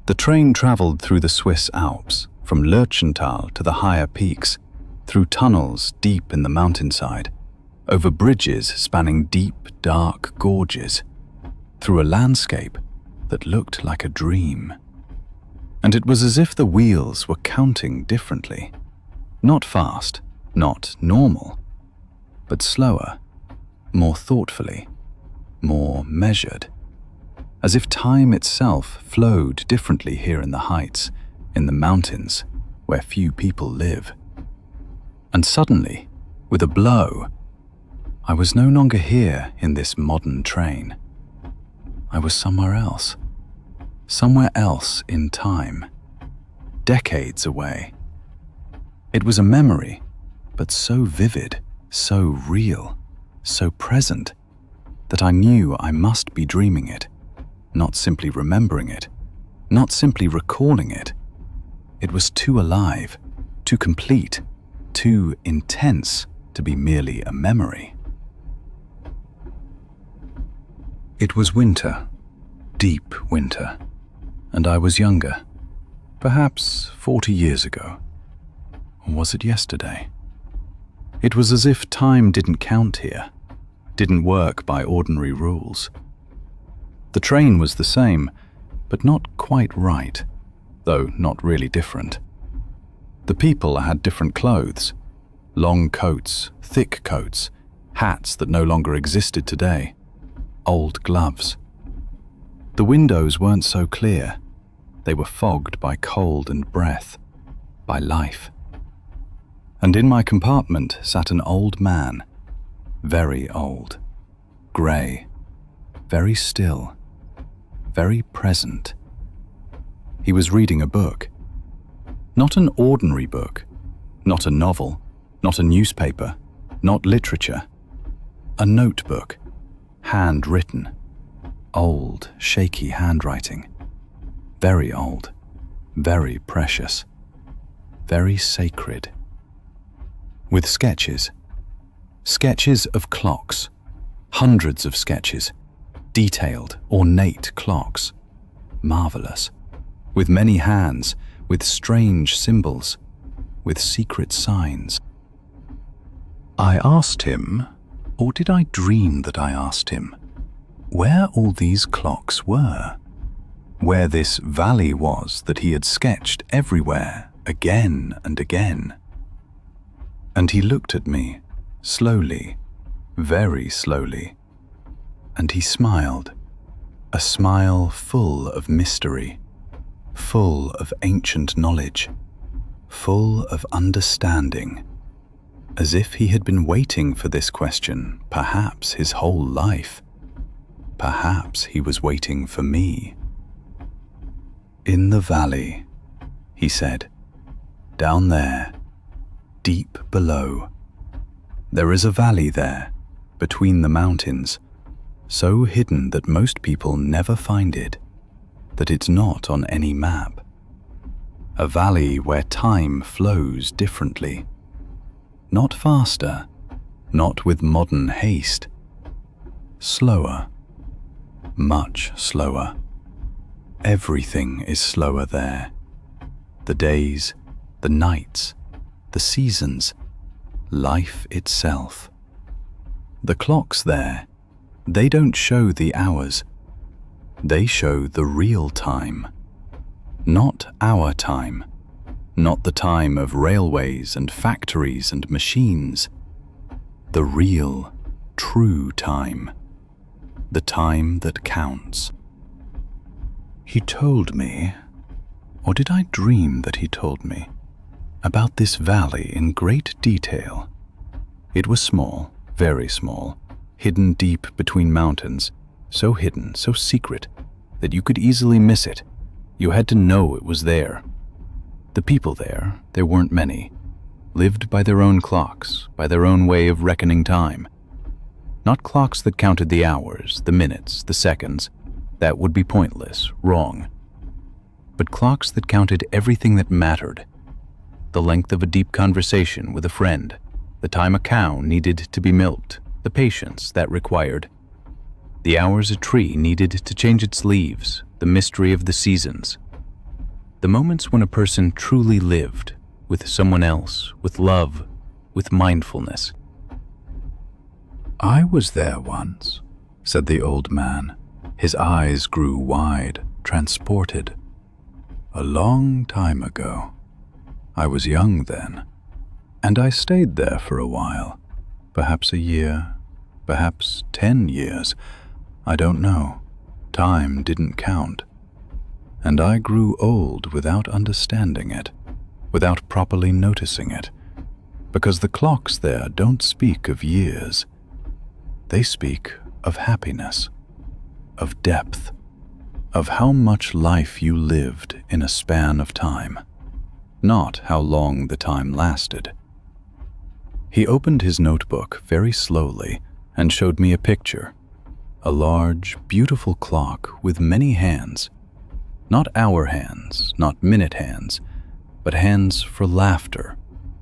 The train traveled through the Swiss Alps, from Lurchental to the higher peaks, through tunnels deep in the mountainside, over bridges spanning deep, dark gorges, through a landscape that looked like a dream. And it was as if the wheels were counting differently. Not fast, not normal, but slower, more thoughtfully, more measured. As if time itself flowed differently here in the heights, in the mountains, where few people live. And suddenly, with a blow, I was no longer here in this modern train. I was somewhere else in time, decades away. It was a memory, but so vivid, so real, so present, that I knew I must be dreaming it, not simply remembering it, not simply recalling it. It was too alive, too complete, too intense to be merely a memory. It was winter, deep winter, and I was younger, perhaps 40 years ago. Or was it yesterday? It was as if time didn't count here, didn't work by ordinary rules. The train was the same, but not quite right, though not really different. The people had different clothes, long coats, thick coats, hats that no longer existed today, old gloves. The windows weren't so clear. They were fogged by cold and breath, by life. And in my compartment sat an old man, very old, grey, very still, very present. He was reading a book. Not an ordinary book, not a novel, not a newspaper, not literature. A notebook, handwritten, old, shaky handwriting. Very old, very precious, very sacred. With sketches. Sketches of clocks, hundreds of sketches, detailed, ornate clocks, marvelous, with many hands, with strange symbols, with secret signs. I asked him, or did I dream that I asked him, where all these clocks were, where this valley was that he had sketched everywhere, again and again. And he looked at me, slowly, very slowly, and he smiled, a smile full of mystery, full of ancient knowledge, full of understanding, as if he had been waiting for this question perhaps his whole life. Perhaps he was waiting for me. In the valley, he said, down there, deep below. There is a valley there, between the mountains, so hidden that most people never find it, that it's not on any map. A valley where time flows differently. Not faster, not with modern haste. Slower, much slower. Everything is slower there. The days, the nights, the seasons, life itself. The clocks there, they don't show the hours. They show the real time. Not our time. Not the time of railways and factories and machines. The real, true time. The time that counts. He told me, or did I dream that he told me, about this valley in great detail. It was small, very small, hidden deep between mountains, so hidden, so secret, that you could easily miss it. You had to know it was there. The people there weren't many, lived by their own clocks, by their own way of reckoning time. Not clocks that counted the hours, the minutes, the seconds. That would be pointless, wrong. but clocks that counted everything that mattered. The length of a deep conversation with a friend, the time a cow needed to be milked, the patience that required, the hours a tree needed to change its leaves, the mystery of the seasons, the moments when a person truly lived with someone else, with love, with mindfulness. "I was there once," said the old man. His eyes grew wide, transported. "A long time ago. I was young then, and I stayed there for a while. Perhaps a year, perhaps 10 years. I don't know. Time didn't count. And I grew old without understanding it, without properly noticing it, because the clocks there don't speak of years. They speak of happiness, of depth, of how much life you lived in a span of time, not how long the time lasted." He opened his notebook very slowly and showed me a picture, a large, beautiful clock with many hands. Not hour hands, not minute hands, but hands for laughter,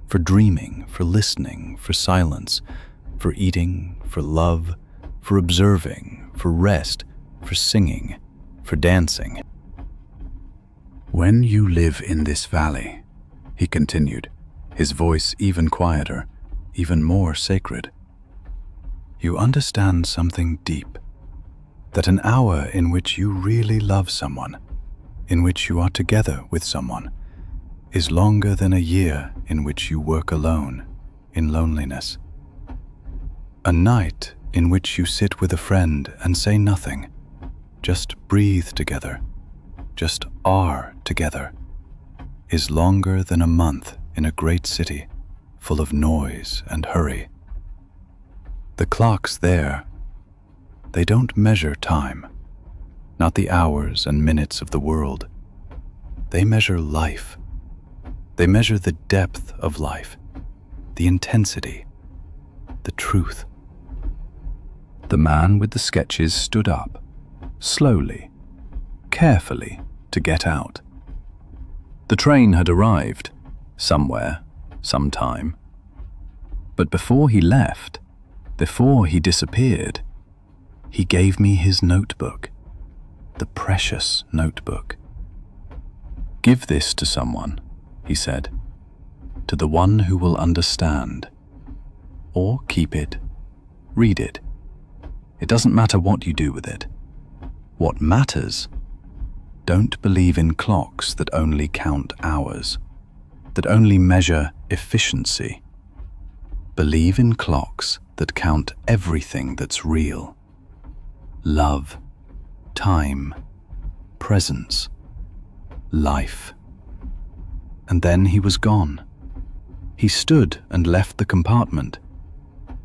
for dreaming, for listening, for silence, for eating, for love, for observing, for rest, for singing, for dancing. "When you live in this valley," he continued, his voice even quieter, even more sacred, "you understand something deep, that an hour in which you really love someone, in which you are together with someone, is longer than a year in which you work alone, in loneliness. A night in which you sit with a friend and say nothing, just breathe together, just are together, is longer than a month in a great city full of noise and hurry. The clocks there, they don't measure time, not the hours and minutes of the world. They measure life. They measure the depth of life, the intensity, the truth." The man with the sketches stood up, slowly, carefully, to get out. The train had arrived, somewhere, sometime. But before he left, before he disappeared, he gave me his notebook, the precious notebook. "Give this to someone," he said, "to the one who will understand. Or keep it, read it. It doesn't matter what you do with it. What matters, don't believe in clocks that only count hours, that only measure efficiency. Believe in clocks that count everything that's real. Love, time, presence, life." And then he was gone. He stood and left the compartment,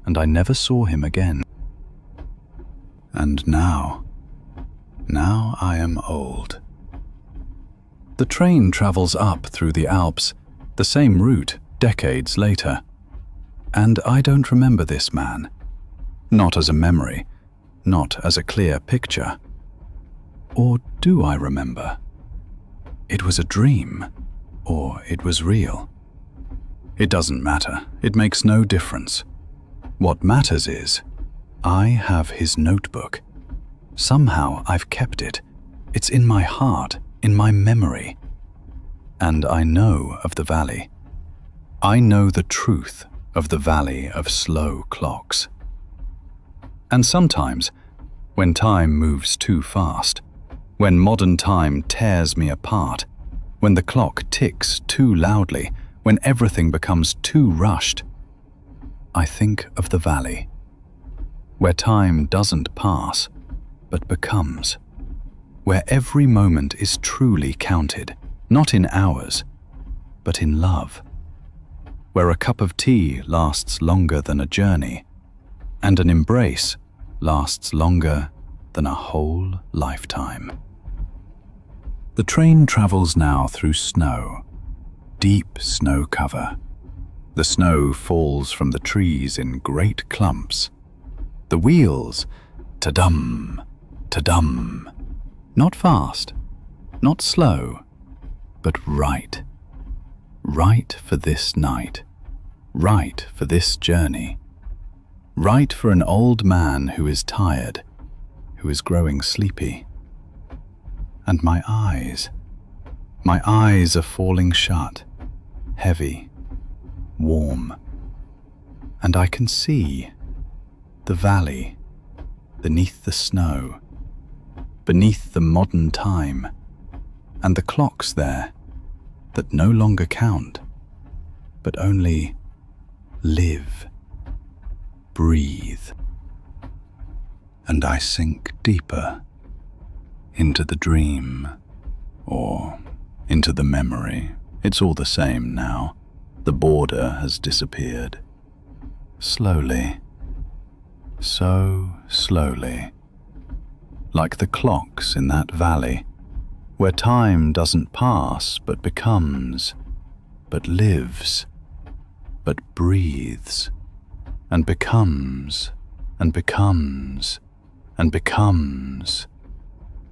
and I never saw him again. And now I am old. The train travels up through the Alps, the same route decades later. And I don't remember this man, not as a memory, not as a clear picture. Or do I remember? It was a dream, or it was real. It doesn't matter. It makes no difference. What matters is, I have his notebook. Somehow I've kept it. It's in my heart, in my memory. And I know of the valley. I know the truth of the valley of slow clocks. And sometimes, when time moves too fast, when modern time tears me apart, when the clock ticks too loudly, when everything becomes too rushed, I think of the valley, where time doesn't pass, but becomes, where every moment is truly counted, not in hours, but in love, where a cup of tea lasts longer than a journey, and an embrace lasts longer than a whole lifetime. The train travels now through snow, deep snow cover. The snow falls from the trees in great clumps. The wheels, ta-dum, ta-dum. Not fast, not slow, but right. Right for this night. Right for this journey. Right for an old man who is tired, who is growing sleepy. And my eyes are falling shut, heavy, warm. And I can see the valley beneath the snow, beneath the modern time, and the clocks there that no longer count, but only live, breathe. And I sink deeper into the dream, or into the memory. It's all the same now. The border has disappeared. Slowly, so slowly, like the clocks in that valley, where time doesn't pass but becomes, but lives, but breathes, and becomes, and becomes, and becomes,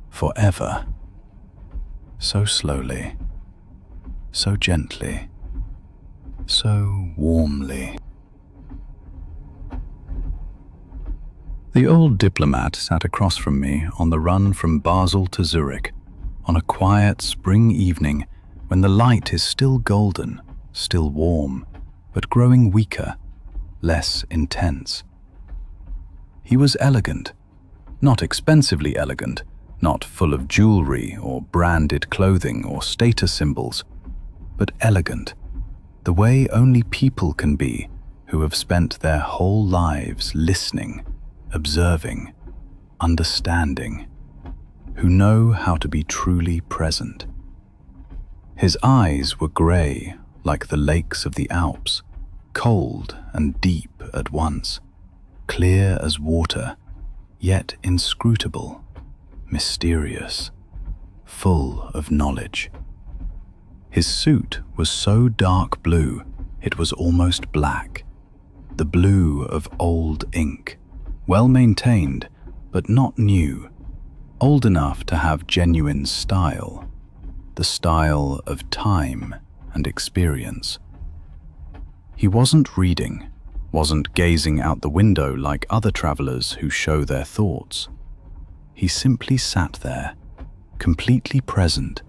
forever. So slowly, so gently, so warmly. The Old Diplomat sat across from me on the run from Basel to Zurich on a quiet spring evening when the light is still golden, still warm, but growing weaker, less intense. He was elegant, not expensively elegant, not full of jewelry or branded clothing or status symbols, but elegant, the way only people can be who have spent their whole lives listening, observing, understanding, who know how to be truly present. His eyes were grey like the lakes of the Alps, cold and deep at once, clear as water, yet inscrutable, mysterious, full of knowledge. His suit was so dark blue it was almost black, the blue of old ink, well maintained but not new, old enough to have genuine style, the style of time and experience. He wasn't reading, wasn't gazing out the window like other travelers who show their thoughts. He simply sat there, completely present,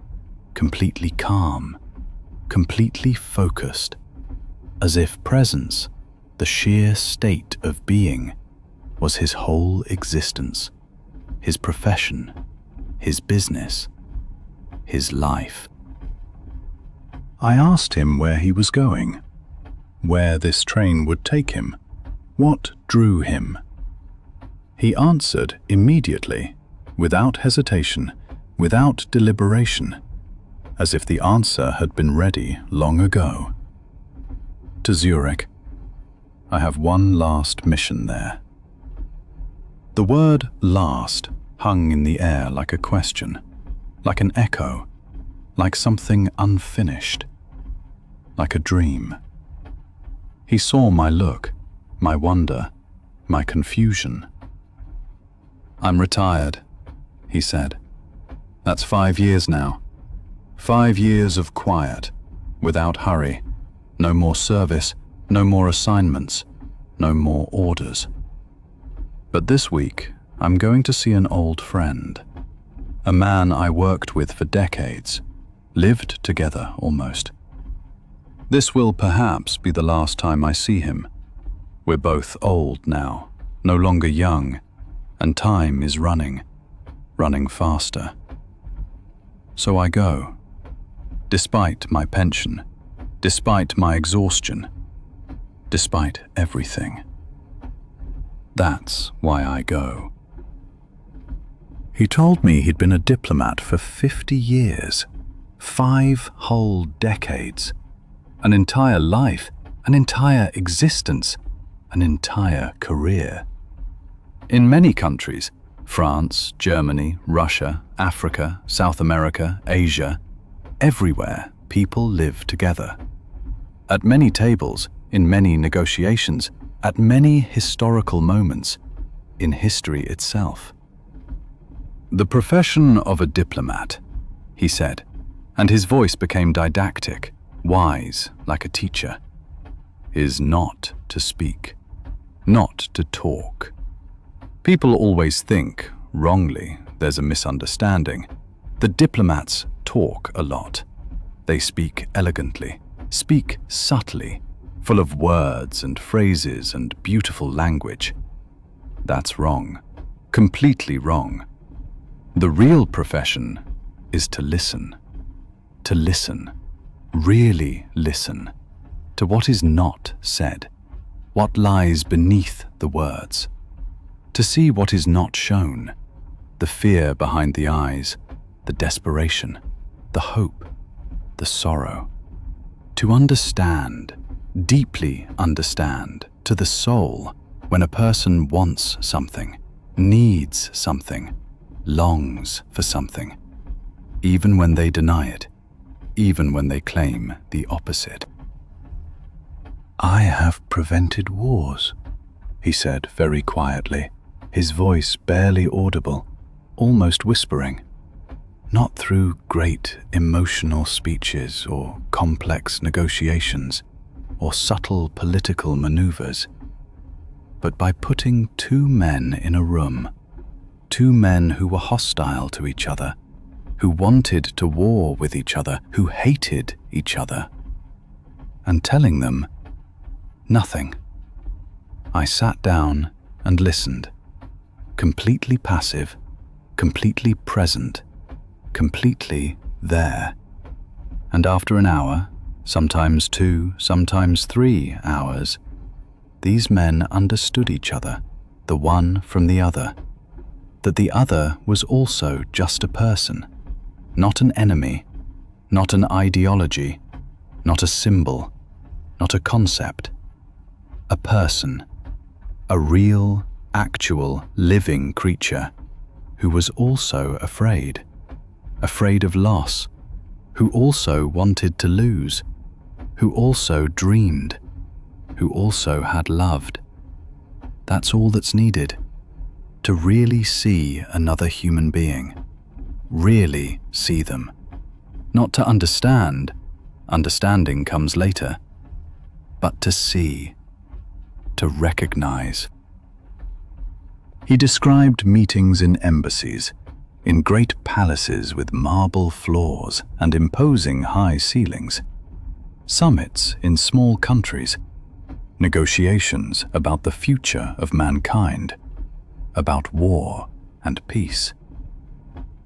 completely calm, completely focused, as if presence, the sheer state of being, was his whole existence, his profession, his business, his life. I asked him where he was going, where this train would take him, what drew him. He answered immediately, without hesitation, without deliberation, as if the answer had been ready long ago. To Zurich. I have one last mission there. The word last hung in the air like a question, like an echo, like something unfinished, like a dream. He saw my look, my wonder, my confusion. "I'm retired," he said. "That's 5 years now. 5 years of quiet, without hurry, no more service, no more assignments, no more orders. But this week, I'm going to see an old friend, a man I worked with for decades, lived together almost. This will perhaps be the last time I see him. We're both old now, no longer young, and time is running faster. So I go, despite my pension, despite my exhaustion, despite everything. That's why I go." He told me he'd been a diplomat for 50 years, 5 whole decades, an entire life, an entire existence, an entire career. In many countries, France, Germany, Russia, Africa, South America, Asia, everywhere people live together. At many tables, in many negotiations, at many historical moments, in history itself. "The profession of a diplomat," he said, and his voice became didactic, wise like a teacher, is not to speak, not to talk. People always think, wrongly, there's a misunderstanding. The diplomats talk a lot. They speak elegantly, speak subtly, full of words and phrases and beautiful language. That's wrong, completely wrong. The real profession is to listen, really listen, to what is not said, what lies beneath the words, to see what is not shown, the fear behind the eyes, the desperation, the hope, the sorrow, to understand, deeply understand, to the soul, when a person wants something, needs something, longs for something, even when they deny it, even when they claim the opposite. I have prevented wars, he said very quietly, his voice barely audible, almost whispering. Not through great emotional speeches or complex negotiations or subtle political maneuvers, but by putting two men in a room, two men who were hostile to each other, who wanted to war with each other, who hated each other, and telling them nothing. I sat down and listened, completely passive, completely present, completely there. And after an hour, sometimes 2, sometimes 3 hours, these men understood each other, the one from the other, that the other was also just a person, not an enemy, not an ideology, not a symbol, not a concept, a person, a real, actual, living creature who was also afraid of loss, who also wanted to lose, who also dreamed, who also had loved. That's all that's needed, to really see another human being, really see them. Not to understand, understanding comes later, but to see, to recognize. He described meetings in embassies, in great palaces with marble floors and imposing high ceilings, summits in small countries, negotiations about the future of mankind, about war and peace.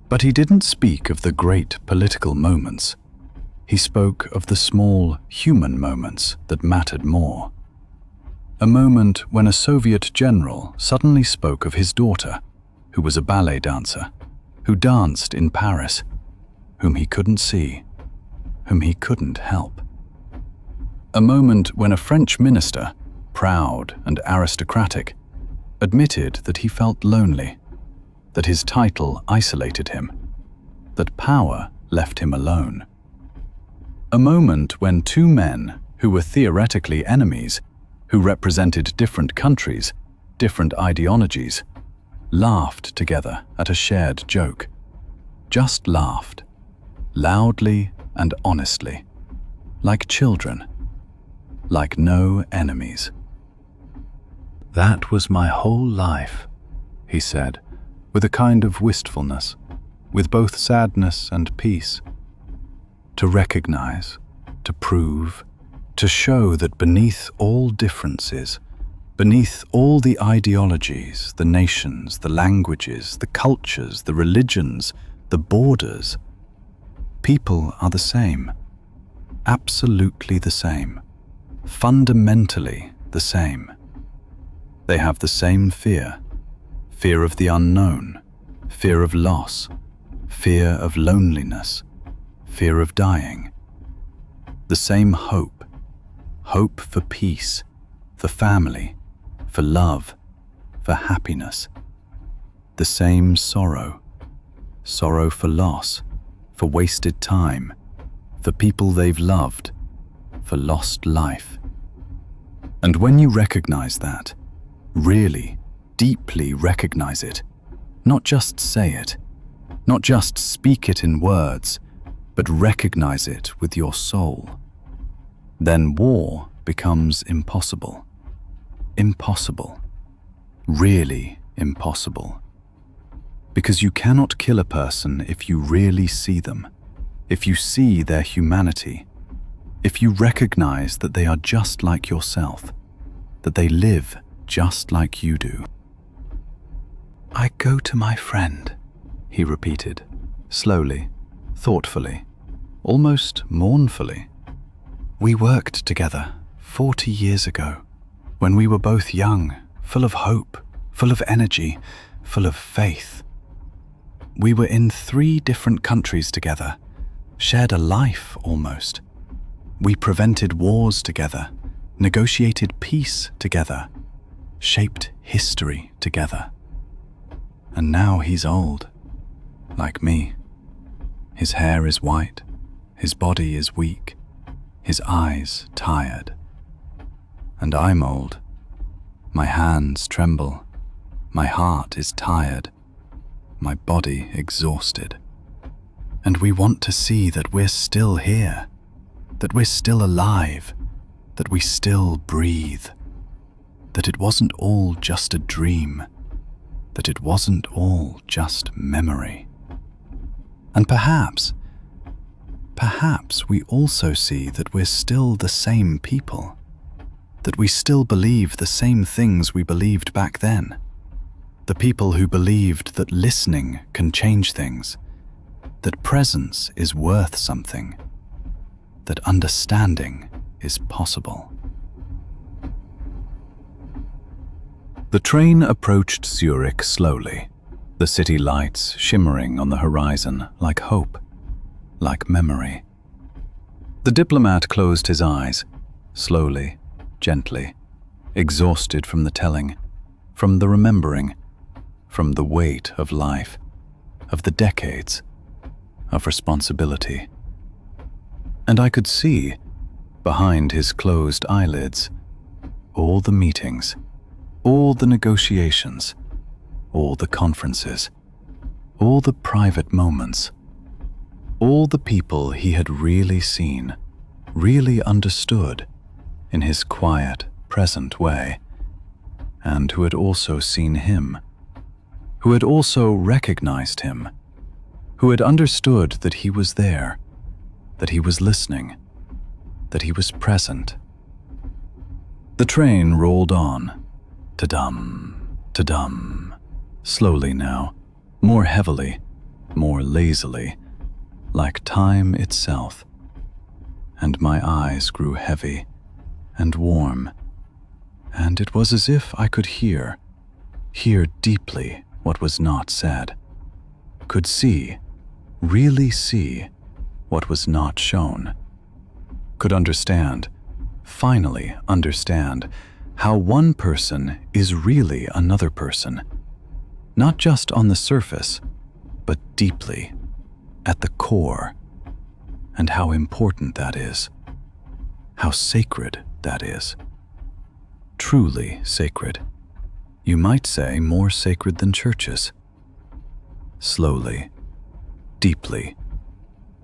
But he didn't speak of the great political moments. He spoke of the small human moments that mattered more. A moment when a Soviet general suddenly spoke of his daughter, who was a ballet dancer, who danced in Paris, whom he couldn't see, whom he couldn't help. A moment when a French minister, proud and aristocratic, admitted that he felt lonely, that his title isolated him, that power left him alone. A moment when two men who were theoretically enemies, who represented different countries, different ideologies, laughed together at a shared joke. Just laughed, loudly and honestly, like children, like no enemies. That was my whole life, he said, with a kind of wistfulness, with both sadness and peace. To recognize, to prove, to show that beneath all differences, beneath all the ideologies, the nations, the languages, the cultures, the religions, the borders, people are the same, absolutely the same, fundamentally the same. They have the same fear, fear of the unknown, fear of loss, fear of loneliness, fear of dying. The same hope, hope for peace, for family, for love, for happiness. The same sorrow, sorrow for loss, for wasted time, for people they've loved, for lost life. And when you recognize that, really, deeply recognize it, not just say it, not just speak it in words, but recognize it with your soul. Then war becomes impossible. Impossible. Really impossible. Because you cannot kill a person if you really see them, if you see their humanity, if you recognize that they are just like yourself, that they live just like you do. "I go to my friend," he repeated, slowly, thoughtfully, almost mournfully. "We worked together 40 years ago, when we were both young, full of hope, full of energy, full of faith. We were in 3 different countries together, shared a life almost. We prevented wars together, negotiated peace together, shaped history together. And now he's old, like me. His hair is white, his body is weak, his eyes tired. And I'm old. My hands tremble, my heart is tired, my body exhausted. And we want to see that we're still here, that we're still alive, that we still breathe, that it wasn't all just a dream, that it wasn't all just memory. And perhaps we also see that we're still the same people, that we still believe the same things we believed back then, the people who believed that listening can change things, that presence is worth something, that understanding is possible. The train approached Zurich slowly, the city lights shimmering on the horizon like hope, like memory. The diplomat closed his eyes, slowly, gently, exhausted from the telling, from the remembering, from the weight of life, of the decades, of responsibility. And I could see, behind his closed eyelids, all the meetings, all the negotiations, all the conferences, all the private moments, all the people he had really seen, really understood in his quiet, present way, and who had also seen him, who had also recognized him, who had understood that he was there, that he was listening, that he was present. The train rolled on, ta-dum, ta-dum, slowly now, more heavily, more lazily, like time itself. And my eyes grew heavy and warm, and it was as if I could hear deeply what was not said, could see, really see what was not shown, could understand, finally understand, how one person is really another person, not just on the surface, but deeply, at the core, and how important that is, how sacred that is. Truly sacred. You might say more sacred than churches. Slowly, deeply,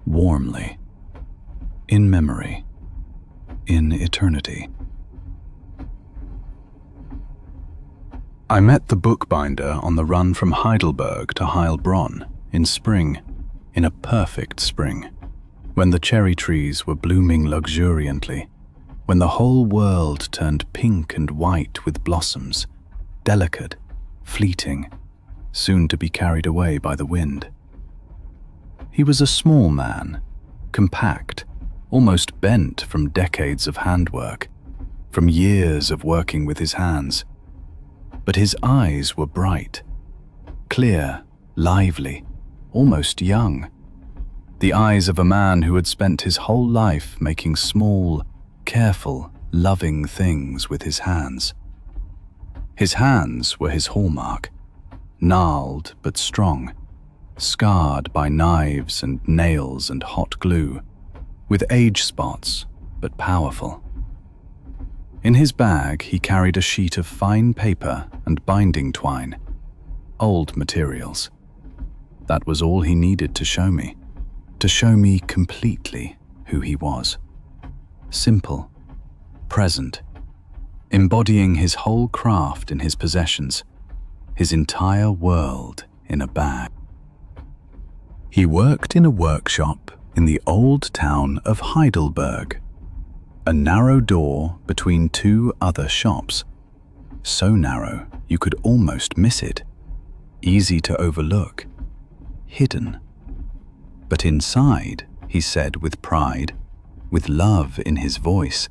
warmly, in memory, in eternity. I met the Bookbinder on the run from Heidelberg to Heilbronn in spring, in a perfect spring, when the cherry trees were blooming luxuriantly, when the whole world turned pink and white with blossoms, delicate, fleeting, soon to be carried away by the wind. He was a small man, compact, almost bent from decades of handwork, from years of working with his hands. But his eyes were bright, clear, lively, almost young. The eyes of a man who had spent his whole life making small, careful, loving things with his hands. His hands were his hallmark, gnarled but strong, scarred by knives and nails and hot glue, with age spots but powerful. In his bag he carried a sheet of fine paper and binding twine, old materials. That was all he needed to show me. to show me completely who he was. Simple, present, embodying his whole craft in his possessions, his entire world in a bag. He worked in a workshop in the old town of Heidelberg, a narrow door between two other shops, so narrow you could almost miss it, easy to overlook, hidden. But inside, he said with pride, with love in his voice,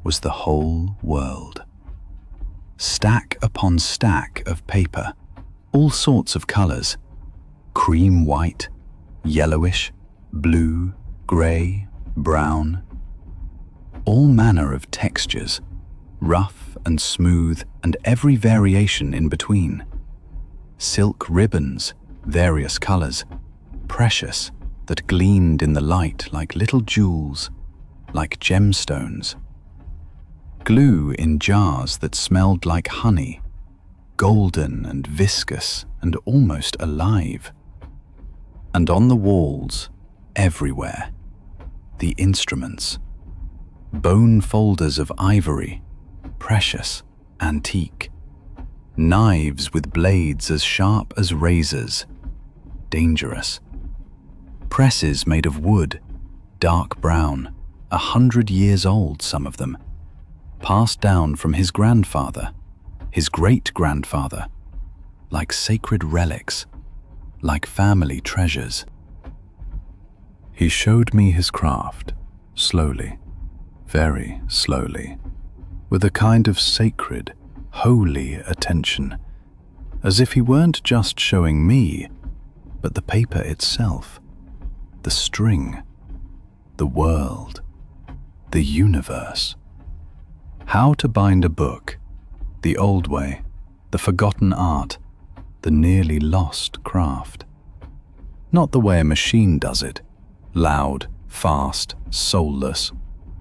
was the whole world. Stack upon stack of paper, all sorts of colors, cream white, yellowish, blue, gray, brown, all manner of textures, rough and smooth and every variation in between. Silk ribbons, various colors, precious, that gleamed in the light like little jewels, like gemstones. Glue in jars that smelled like honey, golden and viscous and almost alive. And on the walls, everywhere, the instruments. Bone folders of ivory, precious, antique. Knives with blades as sharp as razors, dangerous. Presses made of wood, dark brown, 100 years old, some of them, passed down from his grandfather, his great-grandfather, like sacred relics, like family treasures. He showed me his craft, slowly, very slowly, with a kind of sacred, holy attention, as if he weren't just showing me, but the paper itself, the string, the world, the universe. How to bind a book, the old way, the forgotten art, the nearly lost craft. Not the way a machine does it, loud, fast, soulless,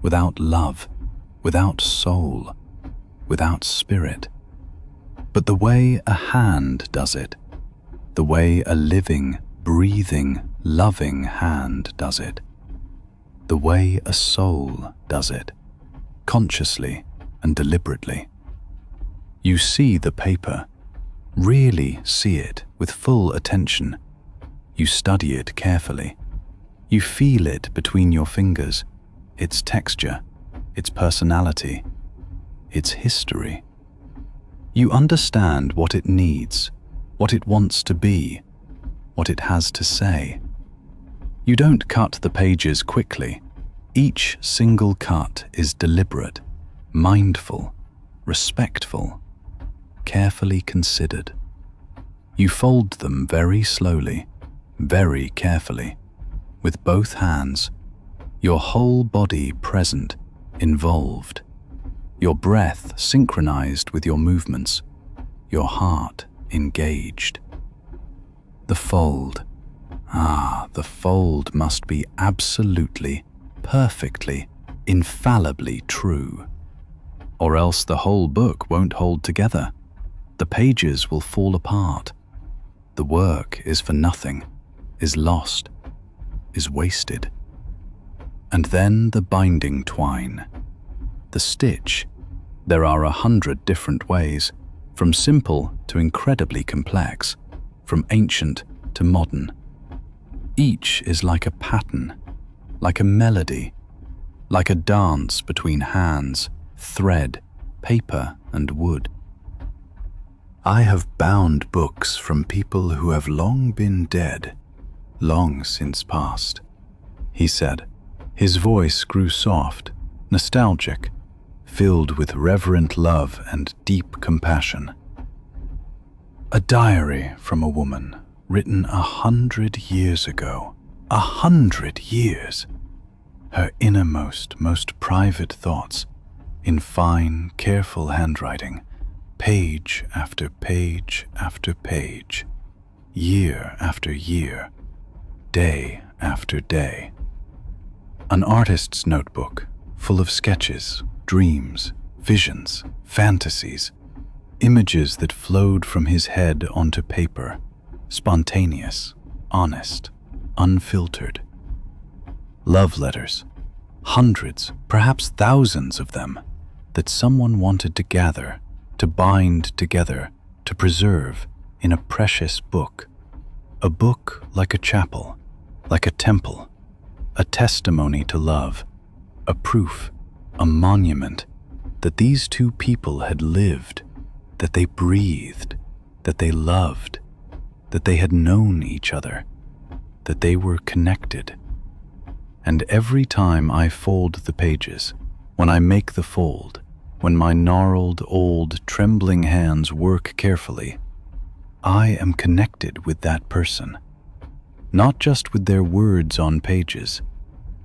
without love, without soul, without spirit, but the way a hand does it, the way a living, breathing, loving hand does it, the way a soul does it, consciously and deliberately. You see the paper, really see it with full attention. You study it carefully. You feel it between your fingers, its texture, its personality, its history. You understand what it needs, what it wants to be, what it has to say. You don't cut the pages quickly. Each single cut is deliberate, mindful, respectful, carefully considered. You fold them very slowly, very carefully, with both hands, your whole body present, involved, your breath synchronized with your movements, your heart engaged. The fold. The fold must be absolutely, perfectly, infallibly true. Or else the whole book won't hold together. The pages will fall apart. The work is for nothing, is lost, is wasted. And then the binding twine. The stitch. There are 100 different ways, from simple to incredibly complex, from ancient to modern. Each is like a pattern, like a melody, like a dance between hands, thread, paper, and wood. I have bound books from people who have long been dead, long since past, he said. His voice grew soft, nostalgic, filled with reverent love and deep compassion. A diary from a woman, written 100 years ago. 100 years! Her innermost, most private thoughts, in fine, careful handwriting, page after page after page, year after year, day after day. An artist's notebook, full of sketches, dreams, visions, fantasies, images that flowed from his head onto paper, spontaneous, honest, unfiltered, Love letters, hundreds, perhaps thousands of them, that someone wanted to gather, to bind together, to preserve in a precious book. A book like a chapel, like a temple, a testimony to love, a proof, a monument that these two people had lived, that they breathed, that they loved, that they had known each other, that they were connected. And every time I fold the pages, when I make the fold, when my gnarled, old, trembling hands work carefully, I am connected with that person, not just with their words on pages,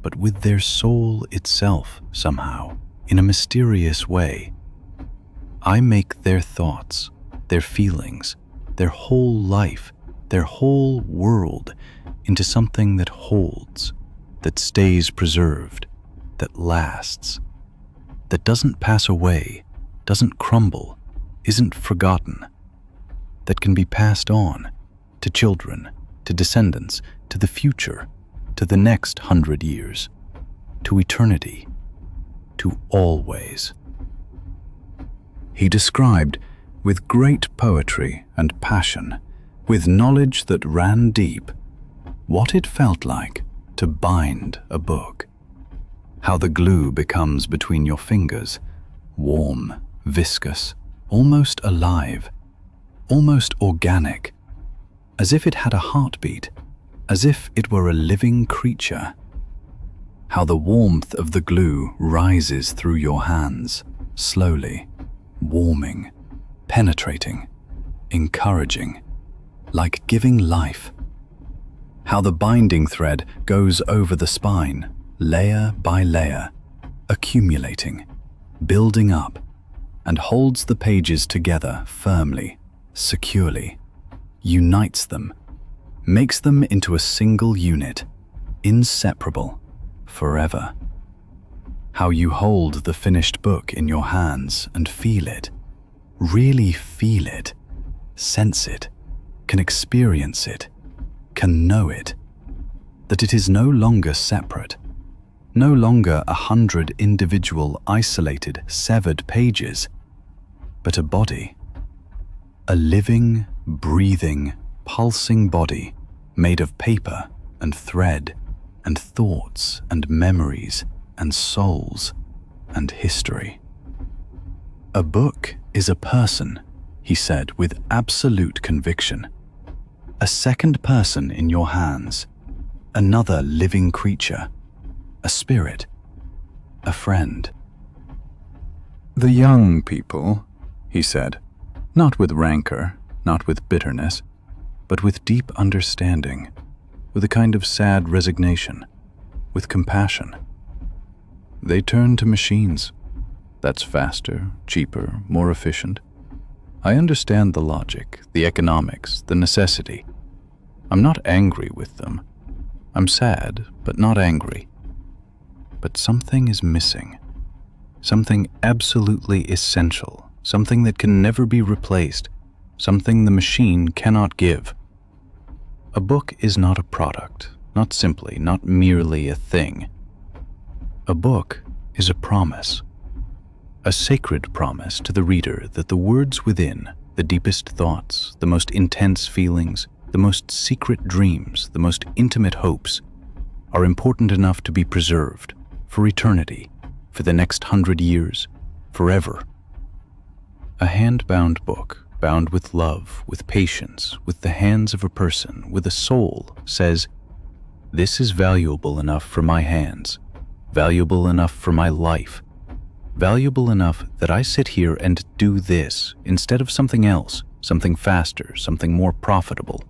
but with their soul itself somehow, in a mysterious way. I make their thoughts, their feelings, their whole life, their whole world into something that holds, that stays preserved, that lasts, that doesn't pass away, doesn't crumble, isn't forgotten, that can be passed on to children, to descendants, to the future, to the next 100 years, to eternity, to always. He described, with great poetry and passion, with knowledge that ran deep, what it felt like to bind a book. How the glue becomes between your fingers, warm, viscous, almost alive, almost organic, as if it had a heartbeat, as if it were a living creature. How the warmth of the glue rises through your hands, slowly, warming, penetrating, encouraging, like giving life. How the binding thread goes over the spine, layer by layer, accumulating, building up, and holds the pages together firmly, securely, unites them, makes them into a single unit, inseparable, forever. How you hold the finished book in your hands and feel it, really feel it, sense it, can experience it, can know it, that it is no longer separate, no longer 100 individual, isolated, severed pages, but a body, a living, breathing, pulsing body made of paper and thread and thoughts and memories and souls and history. A book is a person, he said with absolute conviction. A second person in your hands, another living creature, a spirit, a friend. The young people, he said, not with rancor, not with bitterness, but with deep understanding, with a kind of sad resignation, with compassion. They turn to machines. That's faster, cheaper, more efficient. I understand the logic, the economics, the necessity. I'm not angry with them. I'm sad, but not angry. But something is missing. Something absolutely essential, something that can never be replaced, something the machine cannot give. A book is not a product, not simply, not merely a thing. A book is a promise, a sacred promise to the reader that the words within, the deepest thoughts, the most intense feelings, the most secret dreams, the most intimate hopes, are important enough to be preserved for eternity, for the next 100 years, forever. A hand-bound book, bound with love, with patience, with the hands of a person, with a soul, says, "This is valuable enough for my hands, valuable enough for my life, valuable enough that I sit here and do this instead of something else, something faster, something more profitable."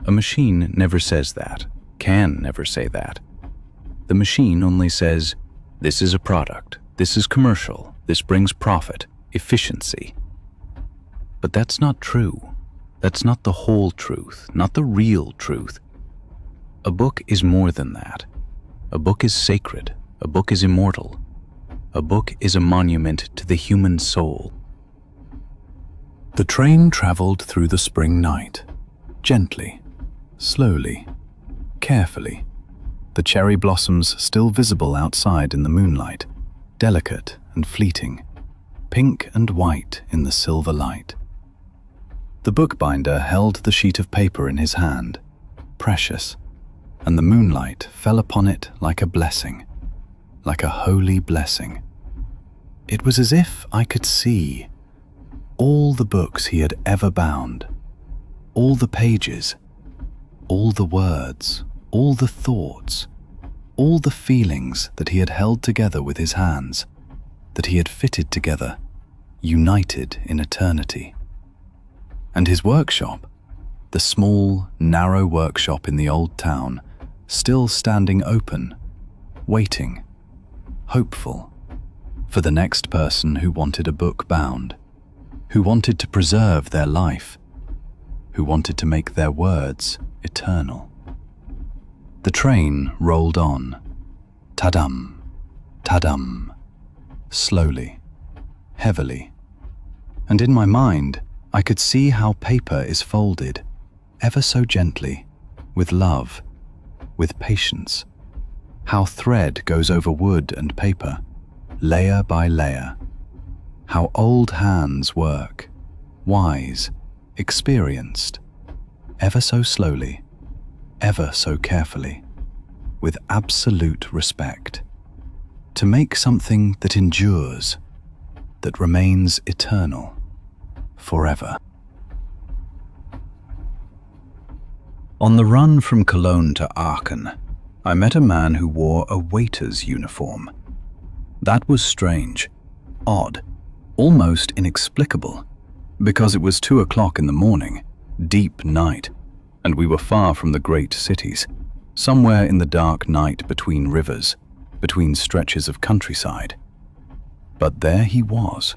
A machine never says that, can never say that. The machine only says, this is a product, this is commercial, this brings profit, efficiency. But that's not true. That's not the whole truth, not the real truth. A book is more than that. A book is sacred. A book is immortal. A book is a monument to the human soul. The train traveled through the spring night, gently, slowly, carefully, the cherry blossoms still visible outside in the moonlight, delicate and fleeting, pink and white in the silver light. The bookbinder held the sheet of paper in his hand, precious, and the moonlight fell upon it like a blessing, like a holy blessing. It was as if I could see all the books he had ever bound, all the pages, all the words, all the thoughts, all the feelings that he had held together with his hands, that he had fitted together, united in eternity. And his workshop, the small, narrow workshop in the old town, still standing open, waiting, hopeful, for the next person who wanted a book bound, who wanted to preserve their life, who wanted to make their words eternal. The train rolled on, ta-dum, ta-dum, slowly, heavily, and in my mind I could see how paper is folded, ever so gently, with love, with patience, how thread goes over wood and paper, layer by layer, how old hands work, wise, experienced, ever so slowly, ever so carefully, with absolute respect, to make something that endures, that remains eternal, forever. On the run from Cologne to Aachen, I met a man who wore a waiter's uniform. That was strange, odd, almost inexplicable, because it was 2 o'clock in the morning, deep night, and we were far from the great cities, somewhere in the dark night between rivers, between stretches of countryside. But there he was,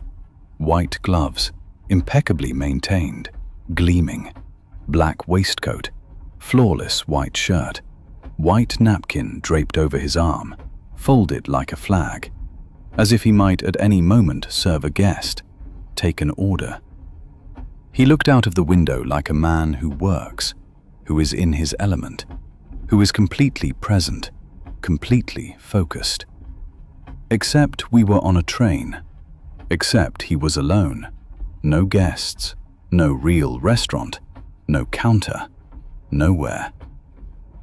white gloves, impeccably maintained, gleaming, black waistcoat, flawless white shirt, white napkin draped over his arm, folded like a flag, as if he might at any moment serve a guest, take an order. He looked out of the window like a man who works, who is in his element, who is completely present, completely focused. Except we were on a train, except he was alone, no guests, no real restaurant, no counter, nowhere.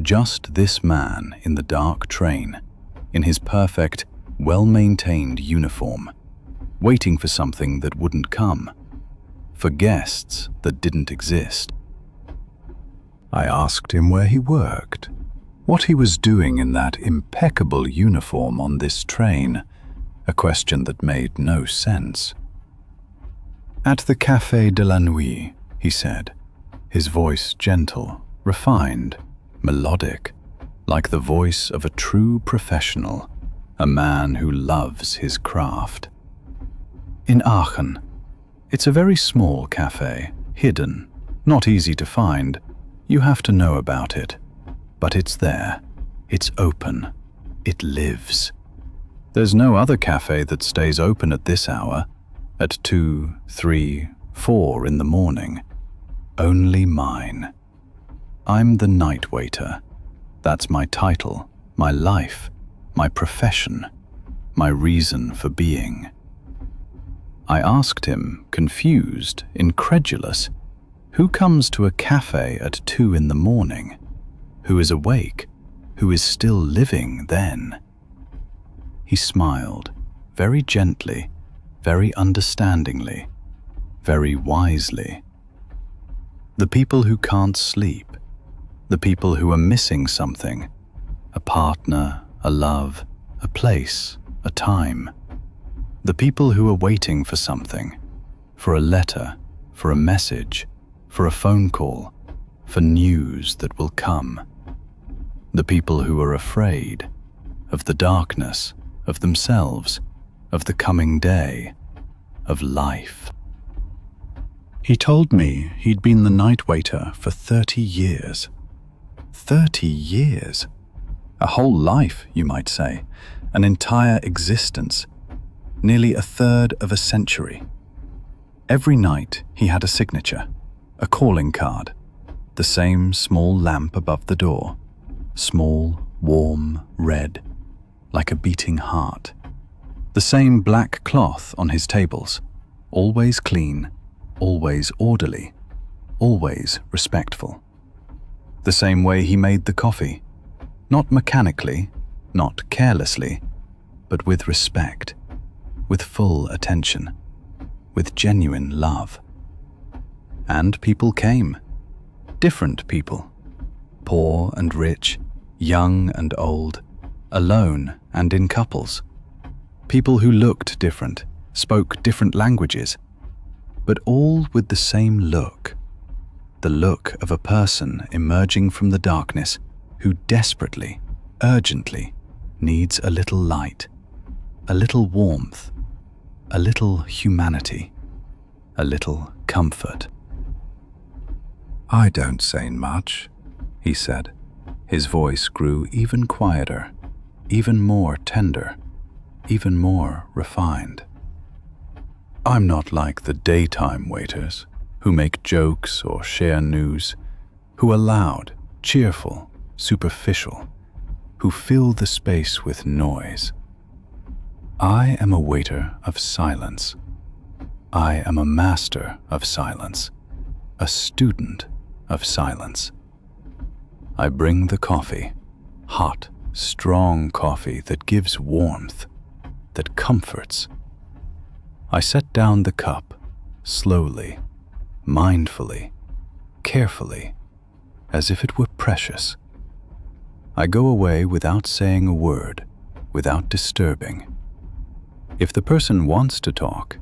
Just this man in the dark train, in his perfect, well-maintained uniform, waiting for something that wouldn't come, for guests that didn't exist. I asked him where he worked, what he was doing in that impeccable uniform on this train, a question that made no sense. At the Café de la Nuit, he said, his voice gentle, refined, melodic, like the voice of a true professional, a man who loves his craft. In Aachen, it's a very small cafe, hidden, not easy to find. You have to know about it. But it's there. It's open. It lives. There's no other cafe that stays open at this hour, at 2, 3, 4 in the morning. Only mine. I'm the night waiter. That's my title, my life, my profession, my reason for being. I asked him, confused, incredulous, who comes to a cafe at 2 in the morning? Who is awake? Who is still living then? He smiled, very gently, very understandingly, very wisely. The people who can't sleep, the people who are missing something, a partner, a love, a place, a time. The people who are waiting for something, for a letter, for a message, for a phone call, for news that will come. The people who are afraid of the darkness, of themselves, of the coming day, of life. He told me he'd been the night waiter for 30 years. 30 years? A whole life, you might say, an entire existence, nearly a third of a century. Every night he had a signature, a calling card, the same small lamp above the door, small, warm red, like a beating heart. The same black cloth on his tables, always clean, always orderly, always respectful. The same way he made the coffee, not mechanically, not carelessly, but with respect, with full attention, with genuine love. And people came, different people, poor and rich, young and old, alone and in couples. People who looked different, spoke different languages, but all with the same look, the look of a person emerging from the darkness who desperately, urgently needs a little light, a little warmth, a little humanity, a little comfort. "I don't say much," he said. His voice grew even quieter, even more tender, even more refined. "I'm not like the daytime waiters who make jokes or share news, who are loud, cheerful, superficial, who fill the space with noise. I am a waiter of silence. I am a master of silence, a student of silence. I bring the coffee, hot, strong coffee that gives warmth, that comforts. I set down the cup, slowly, mindfully, carefully, as if it were precious. I go away without saying a word, without disturbing. If the person wants to talk,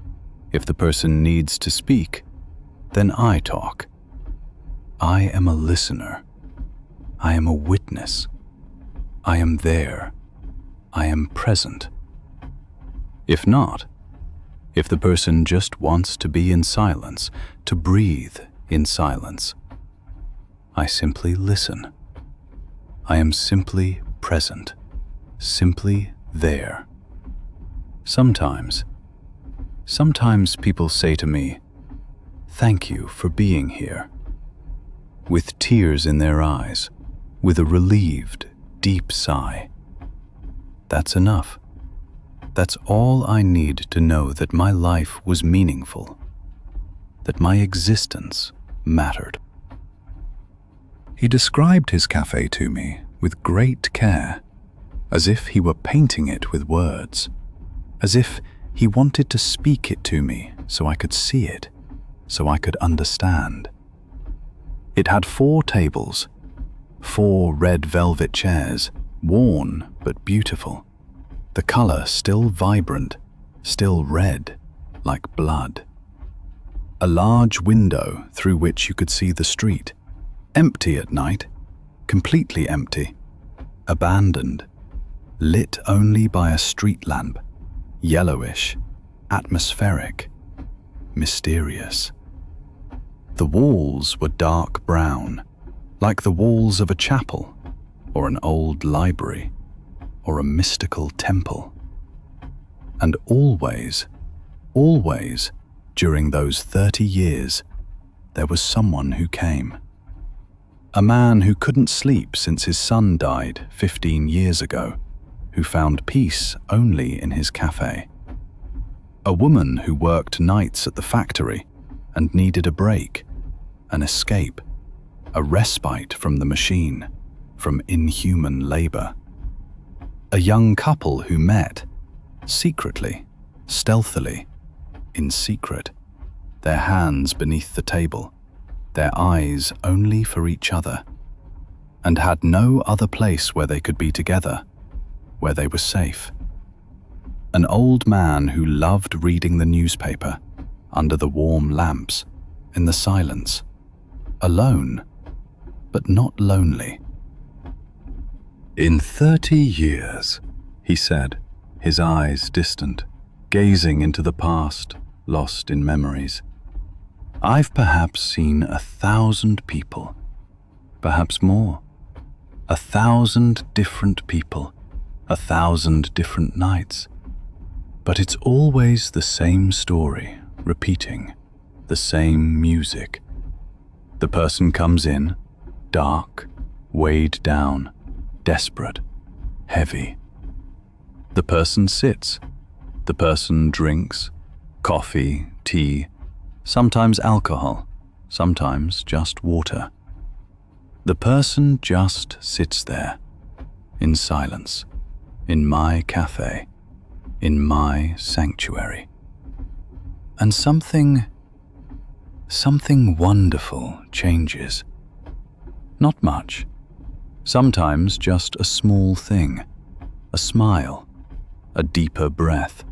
if the person needs to speak, then I talk. I am a listener. I am a witness. I am there. I am present. If not, if the person just wants to be in silence, to breathe in silence, I simply listen. I am simply present, simply there. Sometimes people say to me, "Thank you for being here," with tears in their eyes, with a relieved, deep sigh. That's enough. That's all I need to know that my life was meaningful, that my existence mattered. He described his cafe to me with great care, as if he were painting it with words, as if he wanted to speak it to me so I could see it, so I could understand. It had 4 tables, 4 red velvet chairs, worn but beautiful, the color still vibrant, still red, like blood. A large window through which you could see the street, empty at night, completely empty, abandoned, lit only by a street lamp, yellowish, atmospheric, mysterious. The walls were dark brown, like the walls of a chapel, or an old library, or a mystical temple. And always, during those 30 years, there was someone who came. A man who couldn't sleep since his son died 15 years ago, who found peace only in his cafe. A woman who worked nights at the factory and needed a break, an escape, a respite from the machine, from inhuman labor. A young couple who met, secretly, stealthily, in secret, their hands beneath the table, their eyes only for each other, and had no other place where they could be together, where they were safe. An old man who loved reading the newspaper, under the warm lamps, in the silence, alone, but not lonely. "In 30 years, he said, his eyes distant, gazing into the past, lost in memories, I've perhaps seen 1,000 people, perhaps more, 1,000 different people, 1,000 different nights. But it's always the same story, repeating, the same music. The person comes in, dark, weighed down, desperate, heavy. The person sits. The person drinks coffee, tea, sometimes alcohol, sometimes just water. The person just sits there, in silence, in my cafe, in my sanctuary. And something wonderful changes. Not much. Sometimes just a small thing, a smile, a deeper breath,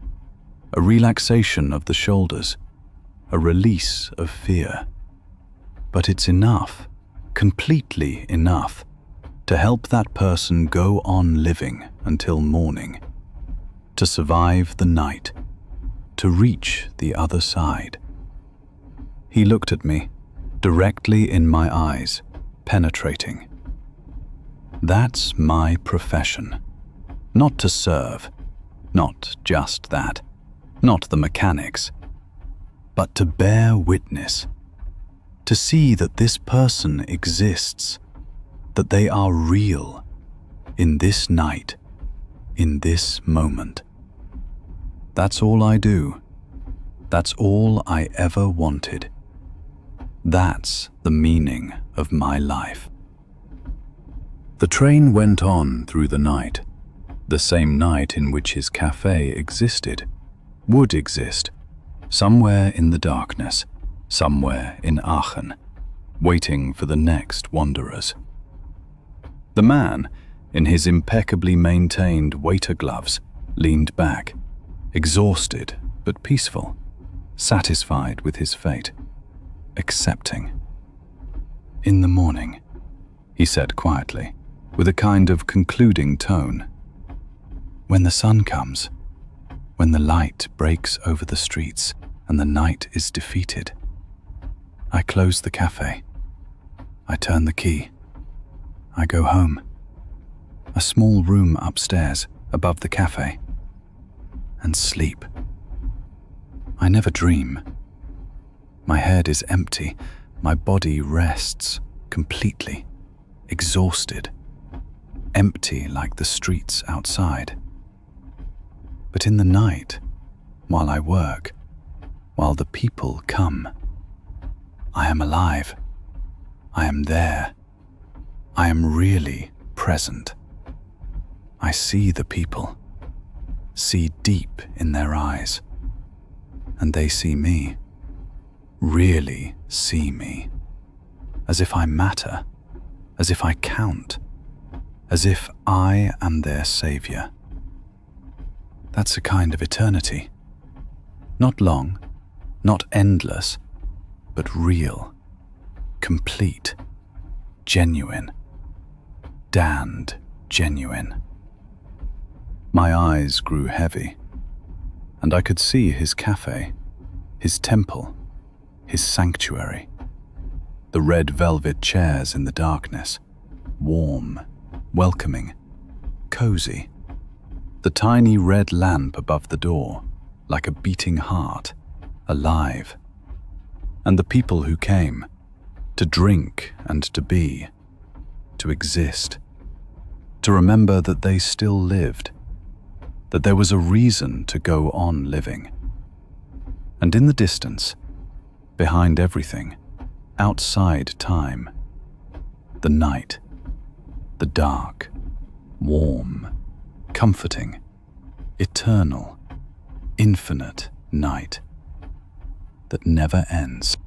a relaxation of the shoulders, a release of fear. But it's enough, completely enough, to help that person go on living until morning, to survive the night, to reach the other side. He looked at me, directly in my eyes, penetrating. That's my profession. Not to serve, not just that, not the mechanics, but to bear witness, to see that this person exists, that they are real, in this night, in this moment. That's all I do. That's all I ever wanted. That's the meaning of my life. The train went on through the night, the same night in which his cafe existed, would exist, somewhere in the darkness, somewhere in Aachen, waiting for the next wanderers. The man, in his impeccably maintained waiter gloves, leaned back, exhausted but peaceful, satisfied with his fate, accepting. "In the morning," he said quietly, with a kind of concluding tone. "When the sun comes, when the light breaks over the streets and the night is defeated, I close the cafe. I turn the key. I go home. A small room upstairs above the cafe. And sleep. I never dream. My head is empty. My body rests completely, exhausted, empty like the streets outside. But in the night, while I work, while the people come, I am alive. I am there. I am really present. I see the people, see deep in their eyes, and they see me, really see me, as if I matter, as if I count, as if I am their savior. That's a kind of eternity. Not long, not endless, but real, complete, genuine, damned genuine. My eyes grew heavy, and I could see his cafe, his temple, his sanctuary, the red velvet chairs in the darkness, warm, welcoming, cozy, the tiny red lamp above the door, like a beating heart, alive, and the people who came, to drink and to be, to exist, to remember that they still lived, that there was a reason to go on living. And in the distance, behind everything, outside time, the night, the dark, warm, comforting, eternal, infinite night that never ends.